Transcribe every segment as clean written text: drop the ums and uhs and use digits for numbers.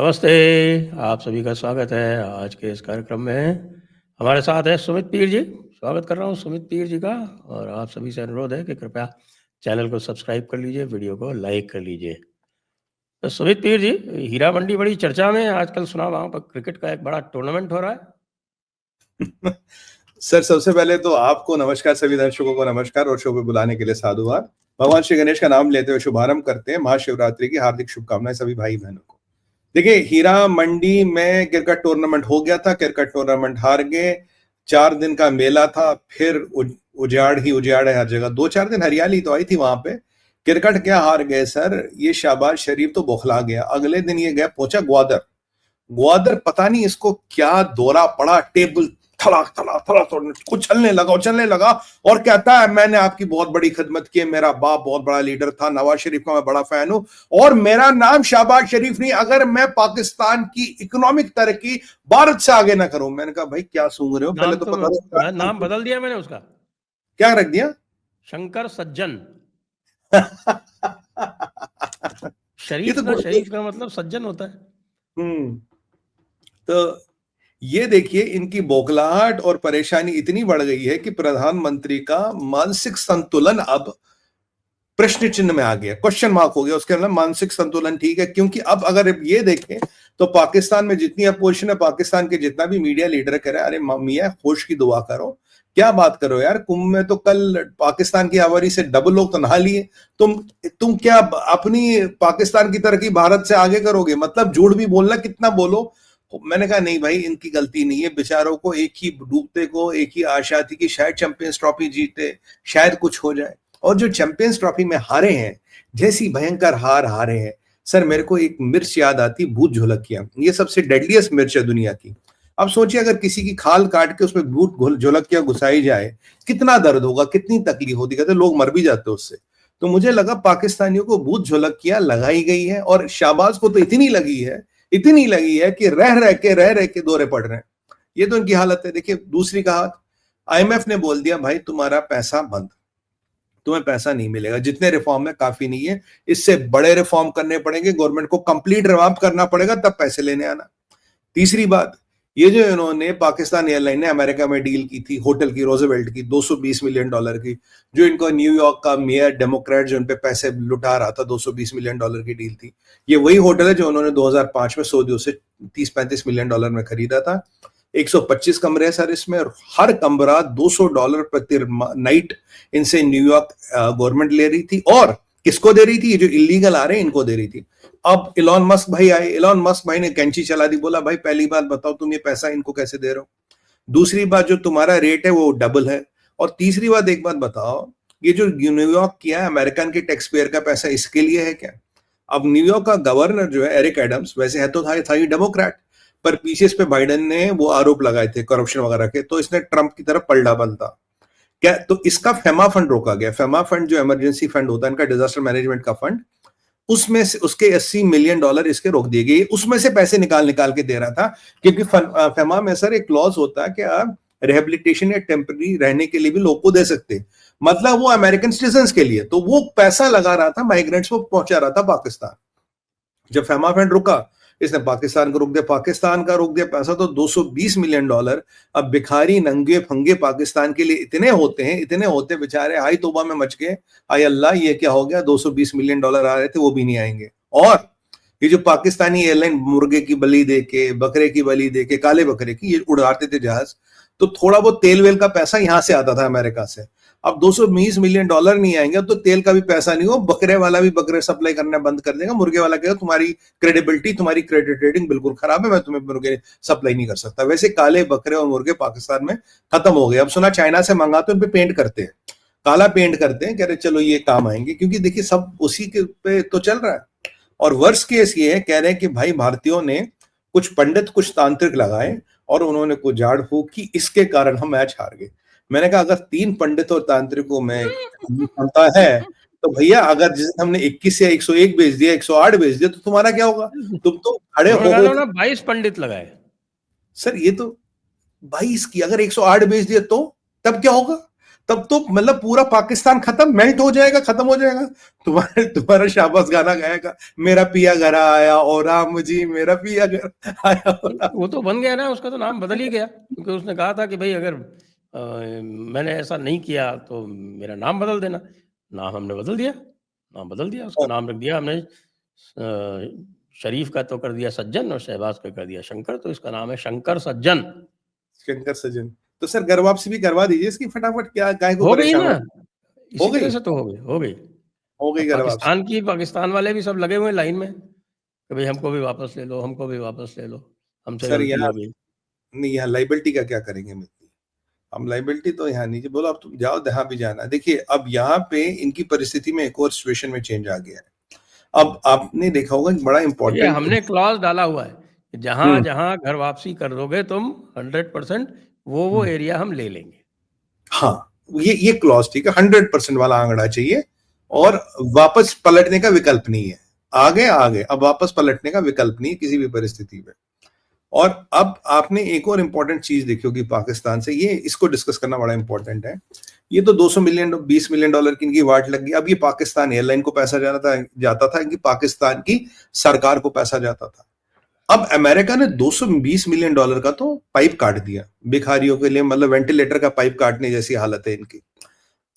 नमस्ते, आप सभी का स्वागत है आज के इस कार्यक्रम में। हमारे साथ है सुमित पीर जी। स्वागत कर रहा हूँ सुमित पीर जी का और आप सभी से अनुरोध है कि कृपया चैनल को सब्सक्राइब कर लीजिए, वीडियो को लाइक कर लीजिए। तो सुमित पीर जी, हीरा मंडी बड़ी चर्चा में है आजकल, सुना वहाँ पर क्रिकेट का एक बड़ा टूर्नामेंट हो रहा है। सर, सबसे पहले तो आपको नमस्कार, सभी दर्शकों को नमस्कार और शो पे बुलाने के लिए साधुवाद। भगवान श्री गणेश का नाम लेते हुए शुभारंभ करते हैं। महाशिवरात्रि की हार्दिक शुभकामनाएं सभी भाई बहनों को। देखिए, हीरा मंडी में क्रिकेट टूर्नामेंट हो गया था। क्रिकेट टूर्नामेंट हार गए। 4 दिन का मेला था, फिर उजाड़ ही उजाड़ है हर जगह। 2-4 दिन हरियाली तो आई थी वहां पे। क्रिकेट क्या हार गए सर, ये शहबाज शरीफ तो बौखला गया। अगले दिन ये गया पहुंचा ग्वादर। ग्वादर पता नहीं इसको क्या दौरा पड़ा, टेबल थड़ा थड़ा थड़ा थड़ा उछलने लगा और कहता है मैंने आपकी बहुत बड़ी खिदमत की, मेरा बाप बहुत बड़ा लीडर था, नवाज शरीफ का मैं बड़ा फैन हूं और मेरा नाम शहबाज शरीफ नहीं, अगर मैं पाकिस्तान की इकोनॉमिक तरक्की भारत से आगे ना करूं। मैंने कहा भाई क्या सूंघ रहे हो, पहले तो पता नाम बदल दिया मैंने उसका। क्या रख दिया? शंकर सज्जन। ये तो शरीफ का मतलब सज्जन होता है। तो ये देखिए, इनकी बौखलाहट और परेशानी इतनी बढ़ गई है कि प्रधानमंत्री का मानसिक संतुलन अब प्रश्न चिन्ह में आ गया, क्वेश्चन मार्क हो गया। उसके अंदर मानसिक संतुलन ठीक है, क्योंकि अब अगर ये देखें तो पाकिस्तान में जितनी अपोजिशन है, पाकिस्तान के जितना भी मीडिया लीडर कह रहे हैं, अरे मियां होश की दुआ करो, क्या बात करो यार। कुंभ में तो कल पाकिस्तान की आबादी से डबल लोग तो नहा लिए। तुम क्या अपनी पाकिस्तान की तरक्की भारत से आगे करोगे? मतलब झूठ भी बोलना, कितना बोलो। मैंने कहा नहीं भाई, इनकी गलती नहीं है। बेचारों को एक ही डूबते को एक ही आशा थी कि शायद चैंपियंस ट्रॉफी जीते, शायद कुछ हो जाए। और जो चैंपियंस ट्रॉफी में हारे हैं, जैसी भयंकर हारे हैं सर, मेरे को एक मिर्च याद आती, भूत झोलकिया। ये सबसे डेडलीस्ट मिर्च है दुनिया की। अब सोचिए, अगर किसी की खाल काट के उसमें भूत झोलकिया घुसाई जाए, कितना दर्द होगा, कितनी तकलीफ होती। कहते लोग मर भी जाते उससे। तो मुझे लगा पाकिस्तानियों को भूत झोलकिया लगाई गई है और शाहबाज को तो इतनी लगी है कि रह रह के दौरे पड़ रहे हैं। ये तो इनकी हालत है। देखिए, दूसरी कहावत, IMF ने बोल दिया भाई तुम्हारा पैसा बंद, तुम्हें पैसा नहीं मिलेगा, जितने रिफॉर्म है काफी नहीं है, इससे बड़े रिफॉर्म करने पड़ेंगे, गवर्नमेंट को कंप्लीट रिवैम्प करना पड़ेगा, तब पैसे लेने आना। तीसरी बात, ये जो इन्होंने पाकिस्तान एयरलाइन ने अमेरिका में डील की थी, होटल की, रोजवेल्ट की, $220 मिलियन की, जो इनको न्यूयॉर्क का मेयर डेमोक्रेट जो उनपे पैसे लुटा रहा था, $220 मिलियन की डील थी। ये वही होटल है जो उन्होंने 2005 में सऊदियों से $30-35 मिलियन में खरीदा था। 125 कमरे हैं सर इसमें, और हर कमरा $200 प्रति नाइट इनसे न्यूयॉर्क गवर्नमेंट ले रही थी। और किसको दे रही थी? ये जो इलीगल आ रहे हैं इनको दे रही थी। अब इलॉन मस्क भाई आए, इलॉन मस्क भाई ने कैंची चला दी, बोला भाई पहली बात बताओ तुम ये पैसा इनको कैसे दे रहे हो, दूसरी बात जो तुम्हारा रेट है वो डबल है, और तीसरी बात एक बात बताओ, ये जो न्यूयॉर्क किया है अमेरिकन के टैक्स पेयर का पैसा इसके लिए है क्या? अब न्यूयॉर्क का गवर्नर जो है एरिक एडम्स, वैसे है तो था ही डेमोक्रेट, पर पीछे इस पे बाइडेन ने वो आरोप लगाए थे करप्शन वगैरह के, तो इसने ट्रंप की तरफ पलटा बनता क्या। तो इसका फेमा फंड रोका गया। फेमा फंड जो इमरजेंसी फंड होता है इनका, डिजास्टर मैनेजमेंट का फंड, उसमें से उसके $80 मिलियन इसके रोक दिए गए। उसमें से पैसे निकाल के दे रहा था, क्योंकि फेमा में सर एक क्लॉज होता है कि आप रिहेबिलिटेशन या टेम्पररी रहने के लिए भी लोग को दे सकते, मतलब वो अमेरिकन सिटीजन के लिए। तो वो पैसा लगा रहा था, माइग्रेंट्स को पहुंचा रहा था पाकिस्तान। जब फेमा फंड रुका, इसने पाकिस्तान को रोक दिया, पाकिस्तान का रोक दिया पैसा तो $220 मिलियन। अब भिखारी नंगे फंगे पाकिस्तान के लिए इतने होते बेचारे, आई तौबा में मच गए, आई अल्लाह ये क्या हो गया, $220 मिलियन आ रहे थे वो भी नहीं आएंगे। और ये जो पाकिस्तानी एयरलाइन मुर्गे की बलि देके, बकरे की बलि देके, काले बकरे की, ये उड़ाते थे जहाज, तो थोड़ा बहुत तेल वेल का पैसा यहां से आता था अमेरिका से। अब $220 मिलियन नहीं आएंगे तो तेल का भी पैसा नहीं हो, बकरे वाला भी बकरे सप्लाई करना बंद कर देगा। मुर्गे वाला कहेगा तुम्हारी क्रेडिबिलिटी, तुम्हारी क्रेडिट रेटिंग बिल्कुल खराब है, मैं तुम्हें मुर्गे सप्लाई नहीं कर सकता। वैसे काले बकरे और मुर्गे पाकिस्तान में खत्म हो गए। अब सुना चाइना से मंगाते, उन पे पेंट करते हैं, काला पेंट करते हैं, कह रहे चलो ये काम आएंगे, क्योंकि देखिए सब उसी के पे तो चल रहा है। और वर्स्ट केस ये है, कह रहे हैं कि भाई भारतीयों ने कुछ पंडित कुछ तांत्रिक लगाए और उन्होंने कुछ झाड़ फूक की, इसके कारण हम मैच हार गए। मैंने कहा अगर 3 पंडित और तांत्रिकों में क्षमता है तो भैया, अगर जिस हमने 21 या 101 भेज दिया, 108 भेज दिया, तो तुम्हारा क्या होगा? तुम तो खड़े हो 22 पंडित लगाए सर। ये तो 22 की अगर 108 भेज दिया तो तब क्या होगा? तब तो मतलब पूरा पाकिस्तान खत्म, मेल्ट हो जाएगा, खत्म हो जाएगा। तुम्हारा शाहबाज गाना गाएगा, मेरा पिया घर आया और राम जी मेरा पिया घर आया। वो तो बन गया ना, उसका तो नाम बदल ही गया, क्योंकि उसने कहा था कि भाई अगर मैंने ऐसा नहीं किया तो मेरा नाम बदल देना। नाम हमने बदल दिया, नाम बदल दिया, उसका नाम रख दिया हमने शरीफ का तो कर दिया सज्जन और शहबाज का कर दिया शंकर, तो इसका नाम है शंकर सज्जन। शंकर सज्जन। तो सर घर वापसी भी करवा दीजिए इसकी फटाफट, क्या गाय को हो गई परेशान ना, हो इसी तरह गई, से तो हो गई, हो गई। हो गई अब घर वापसी। पाकिस्तान वाले भी सब लगे हुए हैं लाइन में कि भाई हमको भी वापस ले लो, हमको भी वापस ले लो, हमसे सर गलती यहाँ हो गई। नहीं, यहाँ लाइबिलिटी का क्या करेंगे हम इतनी? हम लाइबिलिटी तो यहाँ नहीं, बोलो अब तुम जाओ जहां भी जाना। देखिए अब यहाँ पे इनकी परिस्थिति में एक और सिचुएशन में चेंज आ गया है। अब आपने देखा होगा एक बड़ा ये इंपॉर्टेंट, हमने क्लॉज डाला हुआ है कि जहां जहां घर वापसी कर दोगे तुम 100%, वो एरिया हम ले लेंगे। हाँ ये क्लॉज ठीक है, 100% वाला आंकड़ा चाहिए, और वापस पलटने का विकल्प नहीं है। आगे आगे अब वापस पलटने का विकल्प नहीं किसी भी परिस्थिति में। और अब आपने एक और इंपॉर्टेंट चीज देखी होगी पाकिस्तान से, ये इसको डिस्कस करना बड़ा इंपॉर्टेंट है। ये तो 200 मिलियन 20 मिलियन डॉलर की इनकी वाट लग गई। अब ये पाकिस्तान एयरलाइन को पैसा जाता था, इनकी पाकिस्तान की सरकार को पैसा जाता था। अब अमेरिका ने 220 मिलियन डॉलर का तो पाइप काट दिया भिखारियों के लिए, मतलब वेंटिलेटर का पाइप काटने जैसी हालत है इनकी।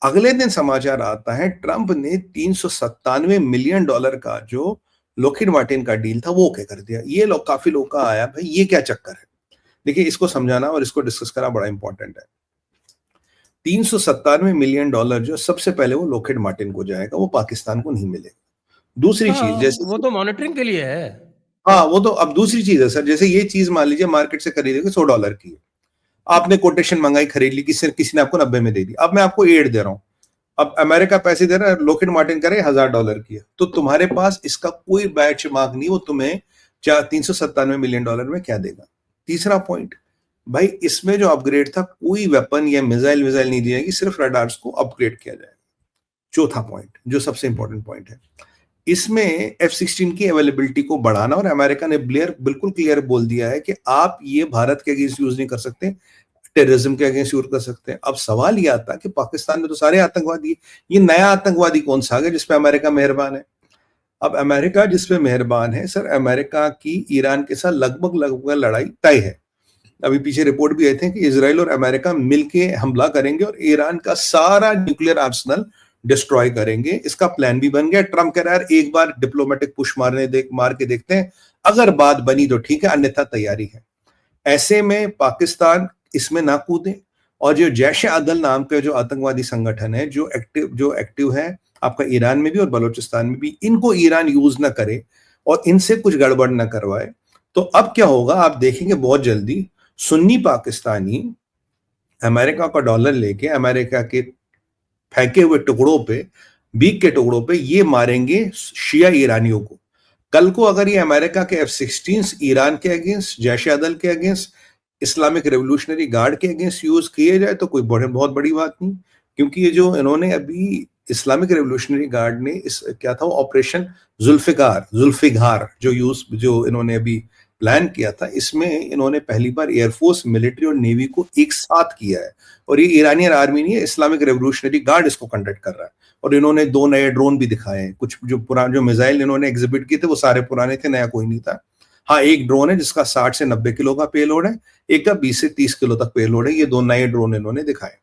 अगले दिन समाचार आता है ट्रंप ने 397 मिलियन डॉलर का जो लॉकहीड मार्टिन का डील था वो ओके कर दिया। ये लोग काफी लोग का आया भाई ये क्या चक्कर है। देखिए इसको समझाना और इसको डिस्कस करना बड़ा इंपॉर्टेंट है। 397 मिलियन डॉलर जो सबसे पहले वो लॉकहीड मार्टिन को जाएगा, वो पाकिस्तान को नहीं मिलेगा। दूसरी चीज हाँ, जैसे, वो तो मॉनिटरिंग के लिए है। हाँ वो तो अब दूसरी चीज है सर, जैसे ये चीज मान लीजिए मार्केट से खरीदेंगे $100 की है, आपने कोटेशन मंगाई खरीद ली, किसी ने आपको 90 में दे दी, अब मैं आपको 8 दे रहा हूं। अब अमेरिका पैसे दे रहा है, लॉकहीड मार्टिन करे $1000 की है, तो तुम्हारे पास इसका कोई बैच मार्क नहीं, वो तुम्हें 397 मिलियन डॉलर में क्या देगा। तीसरा पॉइंट, भाई इसमें जो अपग्रेड था कोई वेपन या मिसाइल नहीं दी जाएगी, सिर्फ रडार्स को अपग्रेड किया जाएगा। चौथा पॉइंट जो सबसे इंपॉर्टेंट पॉइंट है, इसमें F-16 की अवेलेबिलिटी को बढ़ाना, और अमेरिका ने बिल्कुल क्लियर बोल दिया है कि आप ये भारत के अगेंस्ट यूज नहीं कर सकते, टेररिज्म के अगेंस्ट यूज कर सकते हैं। अब सवाल ये आता है कि पाकिस्तान में तो सारे आतंकवादी है, ये नया आतंकवादी कौन सा आ गया जिसपे अमेरिका मेहरबान है। अब अमेरिका जिसपे मेहरबान है सर, अमेरिका की ईरान के साथ लगभग लड़ाई तय है। अभी पीछे रिपोर्ट भी आए थे कि इसराइल और अमेरिका मिलके हमला करेंगे और ईरान का सारा न्यूक्लियर आर्सेनल डिस्ट्रॉय करेंगे। इसका प्लान भी बन गया। ट्रम्प कह रहा है एक बार डिप्लोमेटिक पुश मार के देखते हैं, अगर बात बनी तो ठीक है, अन्यथा तैयारी है। ऐसे में पाकिस्तान इसमें ना कूदे, और जो जैश अदल नाम का जो आतंकवादी संगठन है जो एक्टिव है आपका ईरान में भी और बलूचिस्तान में भी, इनको ईरान यूज ना करे और इनसे कुछ गड़बड़ ना करवाए। तो अब क्या होगा आप देखेंगे बहुत जल्दी, सुन्नी पाकिस्तानी अमेरिका का डॉलर लेके अमेरिका के फेंके हुए टुकड़ों पे, बीक के टुकड़ों पे ये मारेंगे शिया ईरानियों को। कल को अगर ये अमेरिका के F-16 ईरान के अगेंस्ट, जैश अदल के अगेंस्ट, इस्लामिक रेवोल्यूशनरी गार्ड के अगेंस्ट यूज किए जाए तो कोई बहुत बड़ी बात नहीं, क्योंकि ये जो इन्होंने अभी इस्लामिक रेवोल्यूशनरी गार्ड ने इस क्या था ऑपरेशन जुल्फिकार जो इन्होंने अभी प्लान किया था, इसमें इन्होंने पहली बार एयरफोर्स, मिलिट्री और नेवी को एक साथ किया है। और ये ईरानियन आर्मी नहीं है, इस्लामिक रेवोल्यूशनरी गार्ड इसको कंडक्ट कर रहा है। और इन्होंने 2 नए ड्रोन भी दिखाए हैं। कुछ जो मिसाइल इन्होंने एग्जिबिट किए थे वो सारे पुराने थे, नया कोई नहीं था। हाँ एक ड्रोन है जिसका 60 से 90 किलो का पेलोड है, एक का 20 से 30 किलो तक पेलोड है। ये 2 नए ड्रोन इन्होंने दिखाए।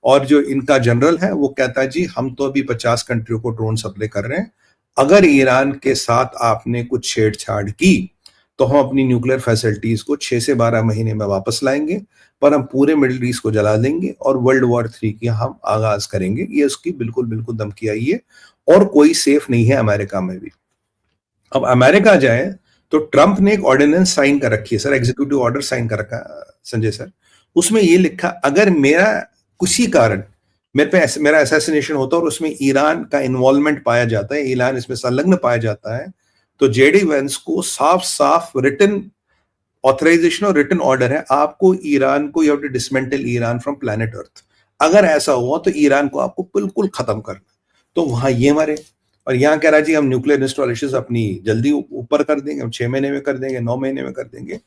और जो इनका जनरल है वो कहता है जी हम तो अभी 50 कंट्रियों को ड्रोन सप्लाई कर रहे हैं, अगर ईरान के साथ आपने कुछ छेड़छाड़ की तो हम अपनी न्यूक्लियर फैसिलिटीज को 6 से 12 महीने में वापस लाएंगे, पर हम पूरे मिडिल ईस्ट को जला देंगे और वर्ल्ड वॉर 3 की हम आगाज करेंगे। ये उसकी बिल्कुल धमकी आई है, और कोई सेफ नहीं है अमेरिका में भी। अब अमेरिका जाए तो ट्रंप ने एक ऑर्डिनेंस साइन कर रखी है सर, एग्जीक्यूटिव ऑर्डर साइन कर रखा संजय सर। उसमें ये लिखा, अगर मेरा किसी कारण मेरा असैसिनेशन होता है और उसमें ईरान का इन्वॉल्वमेंट पाया जाता है, ईरान इसमें संलग्न पाया जाता है, तो जेडी वेंस को साफ रिटन ऑथराइजेशन और रिटन ऑर्डर है, आपको ईरान को, you have to dismantle Iran from planet Earth. अगर ऐसा हुआ तो ईरान को आपको बिल्कुल खत्म करना। तो वहां ये मारे, और यहाँ कह रहा जी हम न्यूक्लियर इंस्टॉलेशन अपनी जल्दी ऊपर कर देंगे, हम 6 महीने में कर देंगे, 9 महीने में कर देंगे।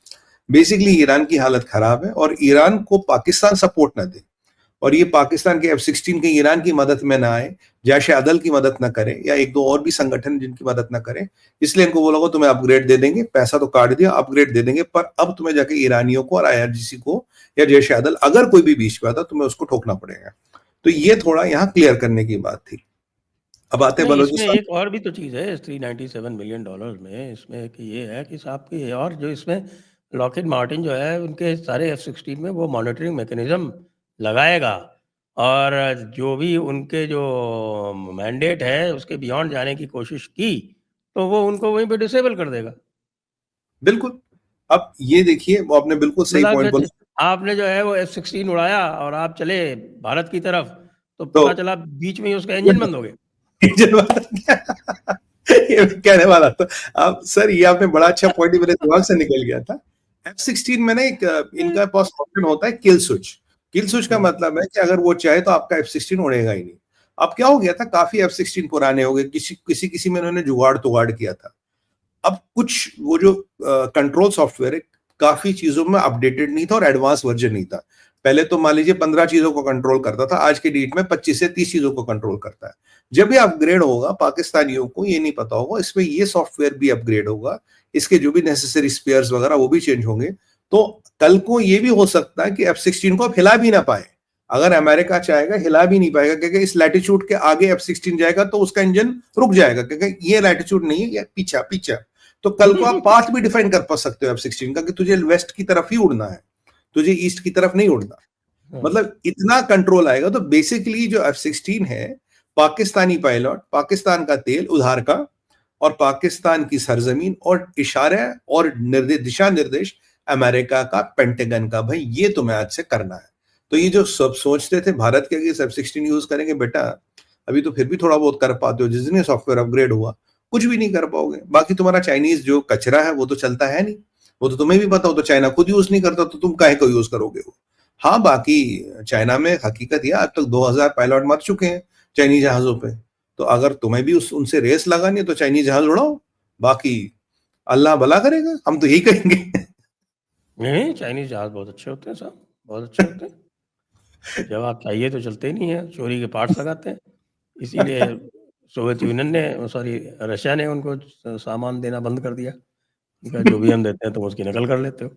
बेसिकली ईरान की हालत खराब है, और ईरान को पाकिस्तान सपोर्ट ना दे और ये पाकिस्तान के F-16 के ईरान की मदद में ना आए, जैश अदल की मदद ना करे, या एक दो और भी संगठन जिनकी मदद ना करे, इसलिए इनको बोला तुम्हें अपग्रेड दे देंगे, पैसा तो काट दिया, अपग्रेड दे देंगे, पर अब तुम्हें जाके ईरानियों को और IRGC को या जैश अदल अगर कोई भी बीच में आता तुम्हें उसको ठोकना पड़ेगा। तो ये थोड़ा यहाँ क्लियर करने की बात थी। अब आते हैं नहीं, इसमें बलोचिस्तान। एक और भी तो चीज़ है, इस $397 मिलियन में इसमें एक ये है कि साहब की और जो इसमें लॉकहीड मार्टिन जो है उनके सारे F-16 में वो मॉनिटरिंग मैकेनिज्म लगाएगा, और जो भी उनके जो मैंडेट है उसके बियॉन्ड जाने की कोशिश की तो वो उनको वहीं पे डिसेबल कर देगा। बिल्कुल। अब ये देखिए, वो आपने बिल्कुल सही मतलब पॉइंट बोला। आपने जो है वो F-16 उड़ाया और आप चले भारत की तरफ, तो तो पता चला बीच में ही उसका इंजन बंद हो गया। इंजन वाला ये मैं कहने वाला था। अब सर ये आपने बड़ा अच्छा पॉइंट मेरे दिमाग से निकल गया था। F-16 में ना एक इनका पास ऑप्शन होता है किल स्विच। किल स्विच का मतलब है कि अगर वो चाहे तो आपका F-16 उड़ेगा ही नहीं। अब क्या हो गया था, काफी F-16 पुराने हो गए, किसी में उन्होंने जुगाड़ तुगाड़ किया था। अब कुछ वो जो कंट्रोल सॉफ्टवेयर है, काफी चीजों में अपडेटेड नहीं था और एडवांस वर्जन नहीं था। पहले तो मान लीजिए 15 चीजों को कंट्रोल करता था, आज के डेट में 25 से 30 चीजों को कंट्रोल करता है। जब ये अपग्रेड होगा, पाकिस्तानियों को ये नहीं पता होगा, इसमें ये सॉफ्टवेयर भी अपग्रेड होगा, इसके जो भी नेसेसरी स्पेयर्स वगैरह वो भी चेंज होंगे। तो कल को ये भी हो सकता है कि F-16 को अब हिला भी ना पाए। अगर अमेरिका चाहेगा हिला भी नहीं पाएगा, क्योंकि इस लैटिट्यूड के आगे F-16 जाएगा तो उसका इंजन रुक जाएगा, क्योंकि ये लैटिट्यूड नहीं है, ये पीछा पीछा। तो कल को आप पाथ भी डिफाइन कर पा सकते हो F-16 का, कि तुझे वेस्ट की तरफ ही उड़ना है, तुझे ईस्ट की तरफ नहीं उड़ना। मतलब इतना कंट्रोल आएगा। तो बेसिकली जो F-16 है, पाकिस्तानी पायलट, पाकिस्तान का तेल उधार का, और पाकिस्तान की सरजमीन, और इशारे और दिशा निर्देश अमेरिका का, पेंटागन का, भाई ये तुम्हें आज से करना है। तो ये जो सब सोचते थे भारत के F-16 यूज करेंगे, बेटा अभी तो फिर भी थोड़ा बहुत कर पाते हो, जिस दिन सॉफ्टवेयर अपग्रेड हुआ कुछ भी नहीं कर पाओगे। बाकी तुम्हारा चाइनीज जो कचरा है वो तो चलता है नहीं, वो तो तुम्हें भी पता हो, तो चाइना खुद यूज नहीं करता, तो तुम काहे को यूज करोगे वो। हाँ, बाकी चाइना में हकीकत यह अब तक 2000 पायलट मर चुके हैं चाइनीज जहाजों पे। तो अगर तुम्हें भी उनसे रेस लगानी है तो चाइनीज जहाज उड़ाओ, बाकी अल्लाह भला करेगा, हम तो यही कहेंगे। नहीं, चाइनीज जहाज बहुत अच्छे होते हैं साहब, बहुत अच्छे होते हैं। जब आप चाहिए तो चलते ही नहीं है, चोरी के पार्ट्स लगाते हैं। इसीलिए सोवियत यूनियन ने, सॉरी रशिया ने उनको सामान देना बंद कर दिया। उनका जो भी हम देते हैं तुम उसकी नकल कर लेते हो।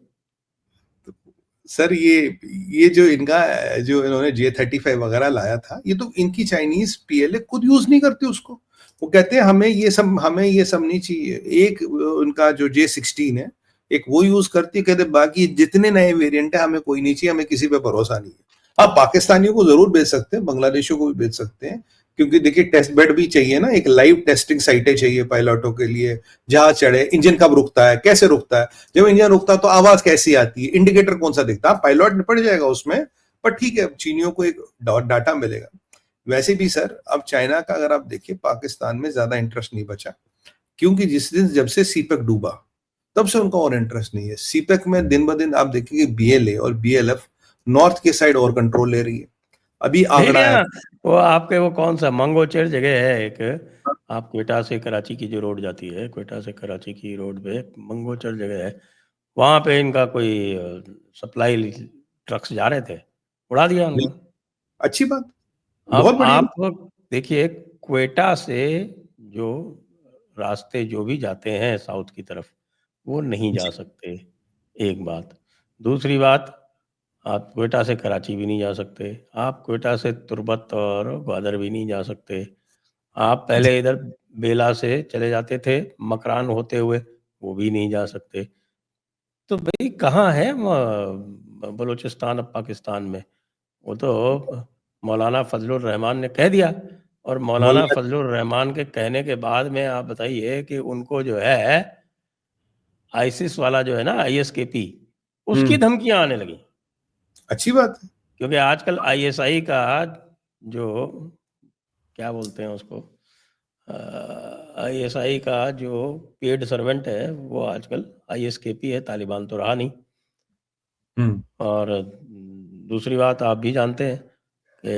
सर ये जो इनका जो इन्होंने J-35 वगैरह लाया था, ये तो इनकी चाइनीज PLA खुद यूज नहीं करते उसको। वो कहते हैं हमें ये सब नहीं चाहिए। एक उनका जो J-16 है, एक वो यूज करती है, कहते बाकी जितने नए वेरिएंट है हमें कोई नहीं चाहिए, हमें किसी पे भरोसा नहीं है। आप पाकिस्तानियों को जरूर भेज सकते हैं, बांग्लादेशियों को भी भेज सकते हैं, क्योंकि देखिए टेस्ट बेड भी चाहिए ना, एक लाइव टेस्टिंग साइटें चाहिए पायलटों के लिए। जहाज चढ़े, इंजन कब रुकता है, कैसे रुकता है, जब इंजन रुकता है तो आवाज कैसी आती है, इंडिकेटर कौन सा दिखता है, पायलट निपट जाएगा उसमें। पर ठीक है, चीनियों को एक डाटा मिलेगा। वैसे भी सर, अब चाइना का अगर आप देखिए, पाकिस्तान में ज्यादा इंटरेस्ट नहीं बचा, क्योंकि जिस दिन जब से सीपेक डूबा तब से उनका और इंटरेस्ट नहीं है। सीपेक में दिन ब दिन आप देखेंगे BLA और BLF नॉर्थ के साइड और कंट्रोल ले रही है। अभी आंकड़ा है, वो आपके वो कौन सा मंगोचेर जगह है एक, आप क्वेटा से कराची की जो रोड जाती है, क्वेटा से कराची की रोड पे मंगोचर जगह है, वहाँ पे इनका कोई सप्लाई ट्रक्स जा रहे थे, उड़ा दिया नहीं, उनको। अच्छी बात, अब बहुत बढ़िया। आप देखिए, क्वेटा से जो रास्ते जो भी जाते हैं साउथ की तरफ, वो नहीं जा जी, सकते, एक बात। दूसरी बात, आप क्वेटा से कराची भी नहीं जा सकते, आप क्वेटा से तुर्बत और ग्वादर भी नहीं जा सकते। आप जी, पहले इधर बेला से चले जाते थे, मकरान होते हुए, वो भी नहीं जा सकते। तो भई कहाँ है बलूचिस्तान अब पाकिस्तान में? वो तो मौलाना फजलुर रहमान ने कह दिया, और मौलाना मुल्ला, फजलुर रहमान के कहने के बाद में आप बताइए कि उनको जो है आईसिस वाला जो है ना, ISKP, उसकी धमकियाँ आने लगी। अच्छी बात है। क्योंकि आजकल ISI का जो, क्या बोलते हैं उसको, ISI का जो पेड सर्वेंट है वो आजकल ISKP है, तालिबान तो रहा नहीं। हम्म, और दूसरी बात आप भी जानते हैं कि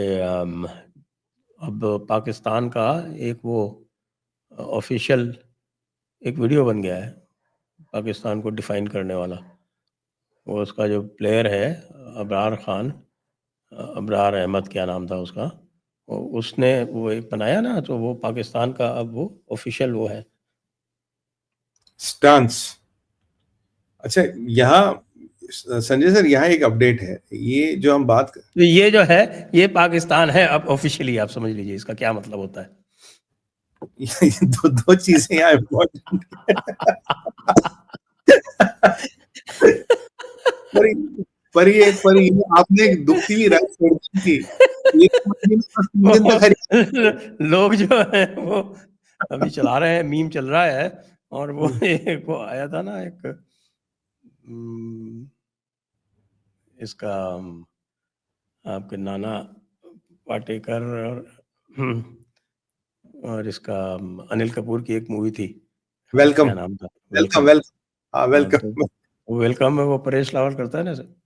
अब पाकिस्तान का एक वो ऑफिशियल एक वीडियो बन गया है पाकिस्तान को डिफाइन करने वाला। वो उसका जो प्लेयर है अबरार खान, अबरार अहमद क्या नाम था उसका, उसने वो एक बनाया ना, तो वो पाकिस्तान का अब वो ऑफिशियल वो है। स्टांस। अच्छा, यहाँ संजय सर यहाँ एक अपडेट है, ये जो हम बात कर, तो ये जो है ये पाकिस्तान है अब ऑफिशियली, आप समझ लीजिए इसका क्या मतलब होता है। ये दो चीजें यहाँ इम्पोर्टेंट पर ये आपने एक दुखती हुई रात छोड़ दी थी, ये मंडी में बस 3 दिन तक लोग जो है वो अभी चला रहे हैं, मीम चल रहा है, और वो एक वो आया था ना एक इसका आपके नाना पाटेकर और इसका अनिल कपूर की एक मूवी थी, वेलकम क्या नाम था, वेलकम वेलकम। वेलकम, हाँ हाँ, तो वेलकम। वो वेलकम में वो परेश रावल करता है ना सर।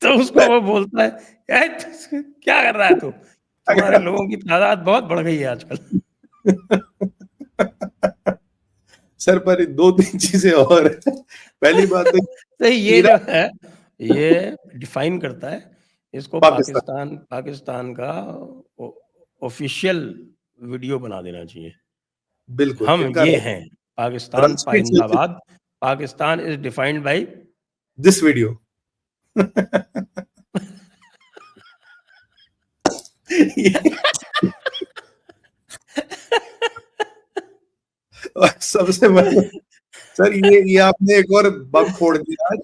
तो उसको वो बोलता है, "ए, क्या कर रहा है तू, तुम्हारे लोगों की तादाद बहुत बढ़ गई है आजकल।" सर पर 2-3 चीजें और है। पहली बात तो तो ये जो है ये डिफाइन करता है इसको, पाकिस्तान, पाकिस्तान पाकिस्तान का ऑफिशियल वीडियो बना देना चाहिए। बिल्कुल हम इनका ये हैं, पाकिस्तान राष्ट्रीय चलचित्र, पाइंदाबाद, Pakistan is defined by this video. सबसे बड़ा सर, ये आपने एक और बम फोड़ दिया आज।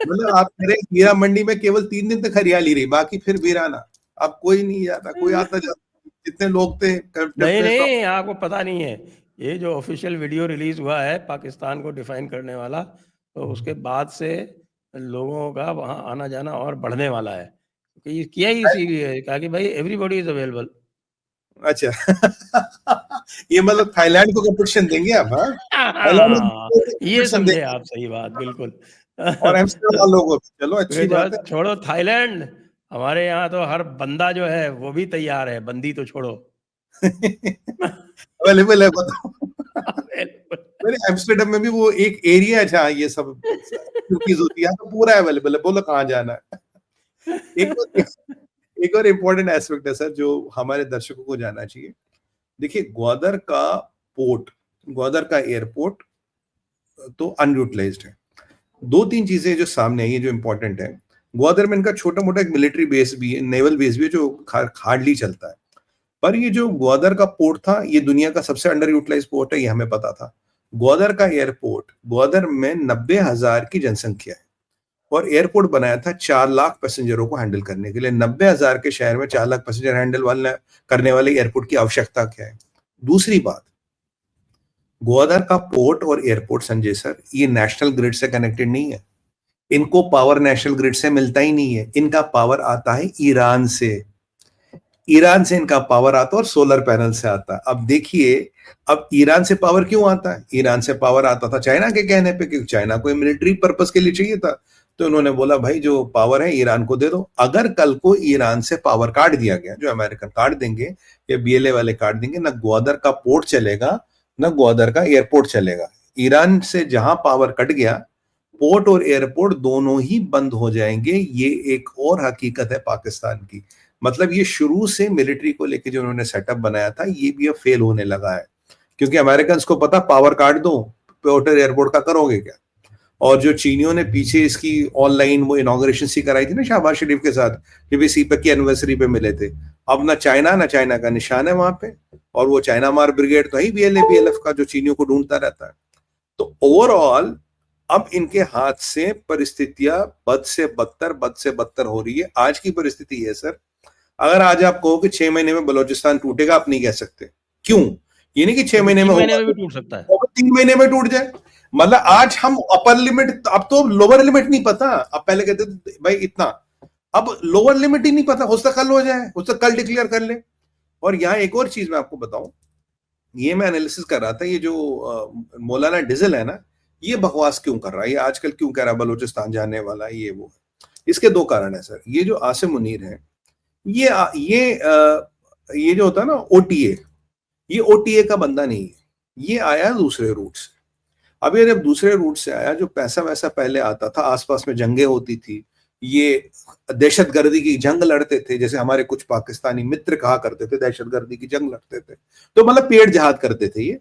मतलब आप कह रहे हैं हीरा मंडी में केवल 3 दिन तक हरियाली रही, बाकी फिर वीराना। अब कोई नहीं जाता, कोई आता जाता, जितने लोग थे नहीं, डेफिनेटली। नहीं, आपको पता नहीं है। ये जो ऑफ़िशियल वीडियो रिलीज़ हुआ है पाकिस्तान को डिफ़ाइन करने वाला, तो उसके बाद से लोगों का वहाँ आना-जाना और बढ़ने वाला है। क्योंकि ये किया ही इसीलिए है, कहा कि भाई एवरीबॉडी इज़ अवेलेबल। अच्छा। ये मतलब थाईलैंड को कंपटीशन देंगे आप, हाँ? थाईलैंड हाँ, को ये कंपटीशन समझे देंगे आप सही बात, बिल्कुल। और एम्स्टर्डम तो वालों को भी। चलो अच्छी बात है। छोड़ो थाईलैंड, हमारे यहाँ तो हर बंदा जो है वो भी तैयार है, बंदी तो छोड़ो। अवेलेबल है, बताओ। बिल्कुल। मेरे एम्स्टर्डम में भी वो एक एरिया है जहाँ ये सब एक्टिविटीज होती है, तो पूरा अवेलेबल है, बोलो कहाँ जाना है। एक और एक और इम्पोर्टेंट एस्पेक्ट है सर, जो हमारे दर्शकों को जानना चाहिए। देखिए, ग्वादर का पोर्ट, ग्वादर का एयरपोर्ट तो अनयूटिलाइज्ड है। 2-3 चीजें जो सामने आई है जो इम्पोर्टेंट है। ग्वादर में इनका छोटा-मोटा एक मिलिट्री बेस भी है, नेवल बेस भी है, जो हार्डली चलता है। पर ये जो ग्वादर का पोर्ट था, ये दुनिया का सबसे अंडर यूटिलाइज्ड पोर्ट है, ये हमें पता था। ग्वादर का एयरपोर्ट, ग्वादर में 90,000 की जनसंख्या है और एयरपोर्ट बनाया था 4 लाख पैसेंजरों को हैंडल करने के लिए। 90,000 के शहर में 4 लाख पैसेंजर हैंडल करने वाले एयरपोर्ट की आवश्यकता क्या है? दूसरी बात, ग्वादर का पोर्ट और एयरपोर्ट संजय सर, ये नेशनल ग्रिड से कनेक्टेड नहीं है। इनको पावर नेशनल ग्रिड से मिलता ही नहीं है। इनका पावर आता है ईरान से। ईरान से इनका पावर आता है और सोलर पैनल से आता है। अब देखिए, अब ईरान से पावर क्यों आता है? ईरान से पावर आता था चाइना के कहने पे, क्योंकि चाइना को मिलिट्री पर्पस के लिए चाहिए था। तो उन्होंने बोला भाई जो पावर है ईरान को दे दो। अगर कल को ईरान से पावर काट दिया गया, जो अमेरिकन काट देंगे या बीएलए वाले काट देंगे, ना ग्वादर का पोर्ट चलेगा, ना ग्वादर का एयरपोर्ट चलेगा। ईरान से जहां पावर कट गया, पोर्ट और एयरपोर्ट दोनों ही बंद हो जाएंगे। ये एक और हकीकत है पाकिस्तान की। मतलब ये शुरू से मिलिट्री को लेके जो उन्होंने सेटअप बनाया था, ये भी अब फेल होने लगा है, क्योंकि अमेरिकन को पता पावर काट दो, पोर्ट और एयरपोर्ट का करोगे क्या? और जो चीनियों ने पीछे इसकी ऑनलाइन वो इनॉग्रेशन सी कराई थी ना शहबाज शरीफ के साथ, जब ये सीपैक की एनिवर्सरी पे मिले थे। अब ना चाइना का निशान है वहां पे, और वो चाइना मार ब्रिगेड तो ही बीएलए बीएलएफ का, जो चीनियों को ढूंढता रहता है। तो ओवरऑल अब इनके हाथ से परिस्थितियां बद से बदतर हो रही है। आज की परिस्थिति है सर, अगर आज आप कहो कि 6 महीने में बलूचिस्तान टूटेगा, आप नहीं कह सकते। क्यों? ये नहीं कि 6 महीने में 3 महीने होगा, में भी टूट सकता है। तो 3 महीने में टूट जाए। मतलब आज हम अपर लिमिट, अब तो लोअर लिमिट नहीं पता। अब पहले कहते थे भाई इतना, अब लोअर लिमिट ही नहीं पता। हो सकता कल हो जाए, हो सकता कल डिक्लेयर कर ले। और यहाँ एक और चीज मैं आपको बताऊं, ये मैं एनालिसिस कर रहा था, ये जो मौलाना डिजल है ना, ये बकवास क्यों कर रहा है, ये आजकल क्यों कह रहा है बलूचिस्तान जाने वाला है, ये वो। इसके 2 कारण है सर। ये जो आसिम मुनीर है, ये ये जो होता है ना ओटीए, ये ओटीए का बंदा नहीं है, ये आया दूसरे रूट से। अब ये जब दूसरे रूट से आया, जो पैसा वैसा पहले आता था, आसपास में जंगें होती थी, ये दहशतगर्दी की जंग लड़ते थे, जैसे हमारे कुछ पाकिस्तानी मित्र कहा करते थे दहशतगर्दी की जंग लड़ते थे, तो मतलब पेड़ जहाद करते थे ये।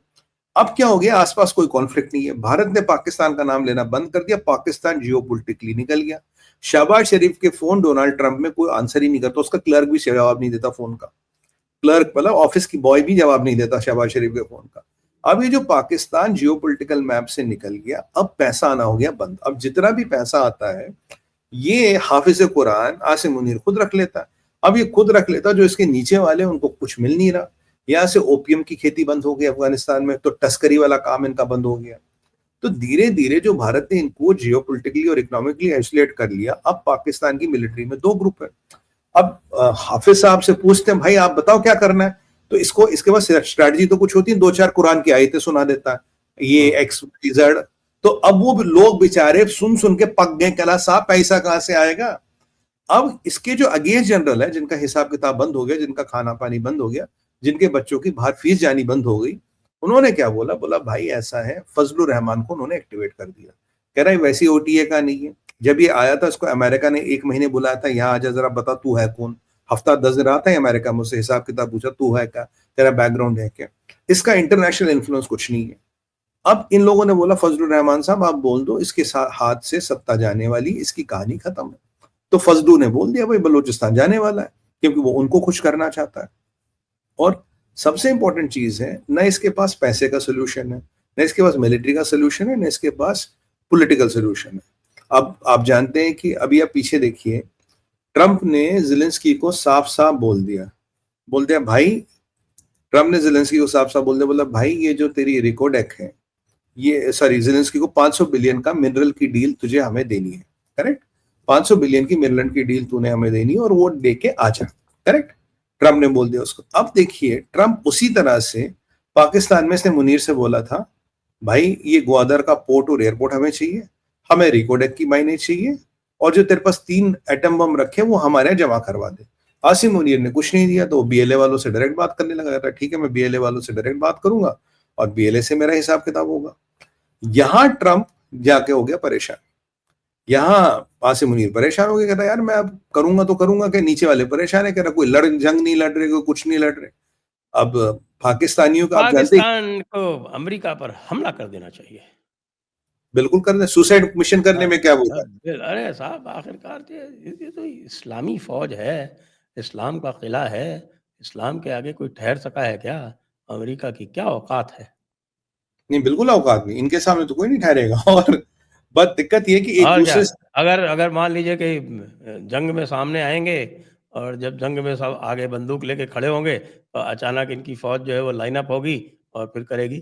अब क्या हो गया, आसपास कोई कॉन्फ्लिक्ट नहीं है, भारत ने पाकिस्तान का नाम लेना बंद कर दिया, पाकिस्तान जियोपॉलिटिकली निकल गया। शहबाज शरीफ के फोन डोनाल्ड ट्रंप में कोई आंसर ही नहीं करता, उसका क्लर्क भी जवाब नहीं देता फोन का, क्लर्क मतलब ऑफिस की बॉय भी जवाब नहीं देता शहबाज शरीफ के फोन का। अब ये जो पाकिस्तान जियोपॉलिटिकल मैप से निकल गया, अब पैसा आना हो गया बंद। अब जितना भी पैसा आता है ये हाफिज कुरान आसिम मुनीर खुद रख लेता है। अब ये खुद रख लेता, जो इसके नीचे वाले उनको कुछ मिल नहीं रहा। यहाँ से ओपीएम की खेती बंद हो गई अफगानिस्तान में, तो तस्करी वाला काम इनका बंद हो गया। तो धीरे धीरे जो भारत ने इनको जियोपॉलिटिकली और इकोनॉमिकली आइसोलेट कर लिया, अब पाकिस्तान की मिलिट्री में दो ग्रुप है। अब हाफिज साहब से पूछते हैं भाई आप बताओ क्या करना है, तो इसको इसके बाद स्ट्रैटेजी तो कुछ होती है, दो चार कुरान की आयतें सुना देता है ये एक्स जेड। तो अब वो लोग बेचारे सुन सुन के पक गए, कला साहब पैसा कहां से आएगा। अब इसके जो अगेंस्ट जनरल है, जिनका हिसाब किताब बंद हो गया, जिनका खाना पानी बंद हो गया, जिनके बच्चों की बाहर फीस जानी बंद हो गई, उन्होंने क्या बोला, बोला भाई ऐसा है, फजलुर रहमान को उन्होंने एक्टिवेट कर दिया। कह रहा है वैसी ओटीए का नहीं है। जब ये आया था इसको अमेरिका ने 1 महीने बुलाया था, यहाँ आजा जरा बता तू है कौन। हफ्ता 10 दिन रहा था अमेरिका, मुझसे हिसाब किताब पूछा तू है क्या, तेरा बैकग्राउंड है क्या। इसका इंटरनेशनल इन्फ्लुएंस कुछ नहीं है। अब इन लोगों ने बोला फजलुर रहमान साहब आप बोल दो, इसके हाथ से सत्ता जाने वाली, इसकी कहानी खत्म है। तो फजलू ने बोल दिया भाई बलूचिस्तान जाने वाला है, क्योंकि वो उनको खुश करना चाहता है। और सबसे इंपॉर्टेंट चीज है, न इसके पास पैसे का सोल्यूशन है, न इसके पास मिलिट्री का सोल्यूशन है, न इसके पास पॉलिटिकल सोल्यूशन है। अब आप जानते हैं कि अभी आप पीछे देखिए, ट्रंप ने ज़ेलेंस्की को साफ साफ बोल दिया भाई, ट्रंप ने ज़ेलेंस्की को साफ साफ बोल दिया, बोला भाई ये जो तेरी रिकोडेक है, ये सॉरी ज़ेलेंस्की को 500 बिलियन का मिनरल की डील तुझे हमें देनी है, करेक्ट। 500 बिलियन की मिनरल की डील तूने हमें देनी है और वो दे के आ जा, करेक्ट। ट्रंप ने बोल दिया उसको। अब देखिए ट्रंप उसी तरह से पाकिस्तान में से मुनीर से बोला था भाई ये ग्वादर का पोर्ट और एयरपोर्ट हमें चाहिए, हमें रिकोडेक की मायने चाहिए, और जो तेरे पास 3 एटम बम रखे वो हमारे जमा करवा दे। आसिम मुनीर ने कुछ नहीं दिया, तो बीएलए वालों से डायरेक्ट बात करने लगा, ठीक है मैं बीएलए वालों से डायरेक्ट बात करूंगा और बीएलए से मेरा हिसाब किताब होगा। यहां ट्रंप जाके हो गया परेशान, यहाँ आसिम मुनीर परेशान हो गया, कहता यार मैं अब करूंगा तो करूंगा कि नीचे वाले परेशान है, कह रहा कोई जंग नहीं लड़ रहे, कोई कुछ नहीं लड़ रहे। अब पाकिस्तानियों का आप जानते पाकिस्तान को अमेरिका पर हमला कर देना चाहिए। बिल्कुल करने, सुसाइड मिशन करने में क्या बोला। अरे साहब आखिरकार ये तो इस्लामी फौज है, इस्लाम का किला है, इस्लाम के आगे कोई ठहर सका है क्या? अमेरिका की क्या औकात है? नहीं बिल्कुल औकात नहीं, इनके सामने तो कोई नहीं ठहरेगा। और बस दिक्कत ये कि एक और क्या, दूसरे से अगर अगर मान लीजिए कि जंग में सामने आएंगे और जब जंग में सब आगे बंदूक लेके खड़े होंगे, तो अचानक इनकी फौज जो है वो लाइन अप होगी और फिर करेगी।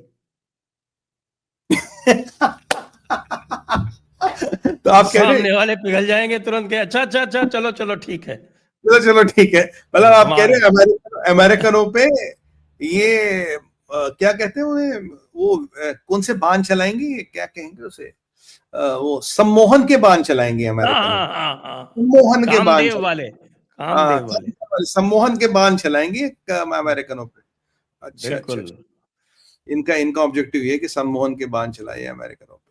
तो आप कह रहे सामने वाले पिघल जाएंगे तुरंत के, अच्छा अच्छा अच्छा चलो चलो ठीक है। चलो चलो ठीक है, मतलब आप कह रहे मारो। हैं अमेरिकनों पे ये क्या कहते हैं उन्हें, वो कौन से बाण चलाएंगे, क्या कहेंगे उसे, वो सम्मोहन के बाण चलाएंगे हाँ अमेरिकनों, हाँ हाँ हाँ, सम्मोहन के बाण कामदेव वाले, हाँ कामदेव वाले। सम्मोहन के बाण चलाएंगे अमेरिकनों पे। अच्छा अच्छा बिल्कुल। अच्छा, इनका इनका ऑब्जेक्टिव ये है कि सम्मोहन के बाण चलाए अमेरिकनों पे।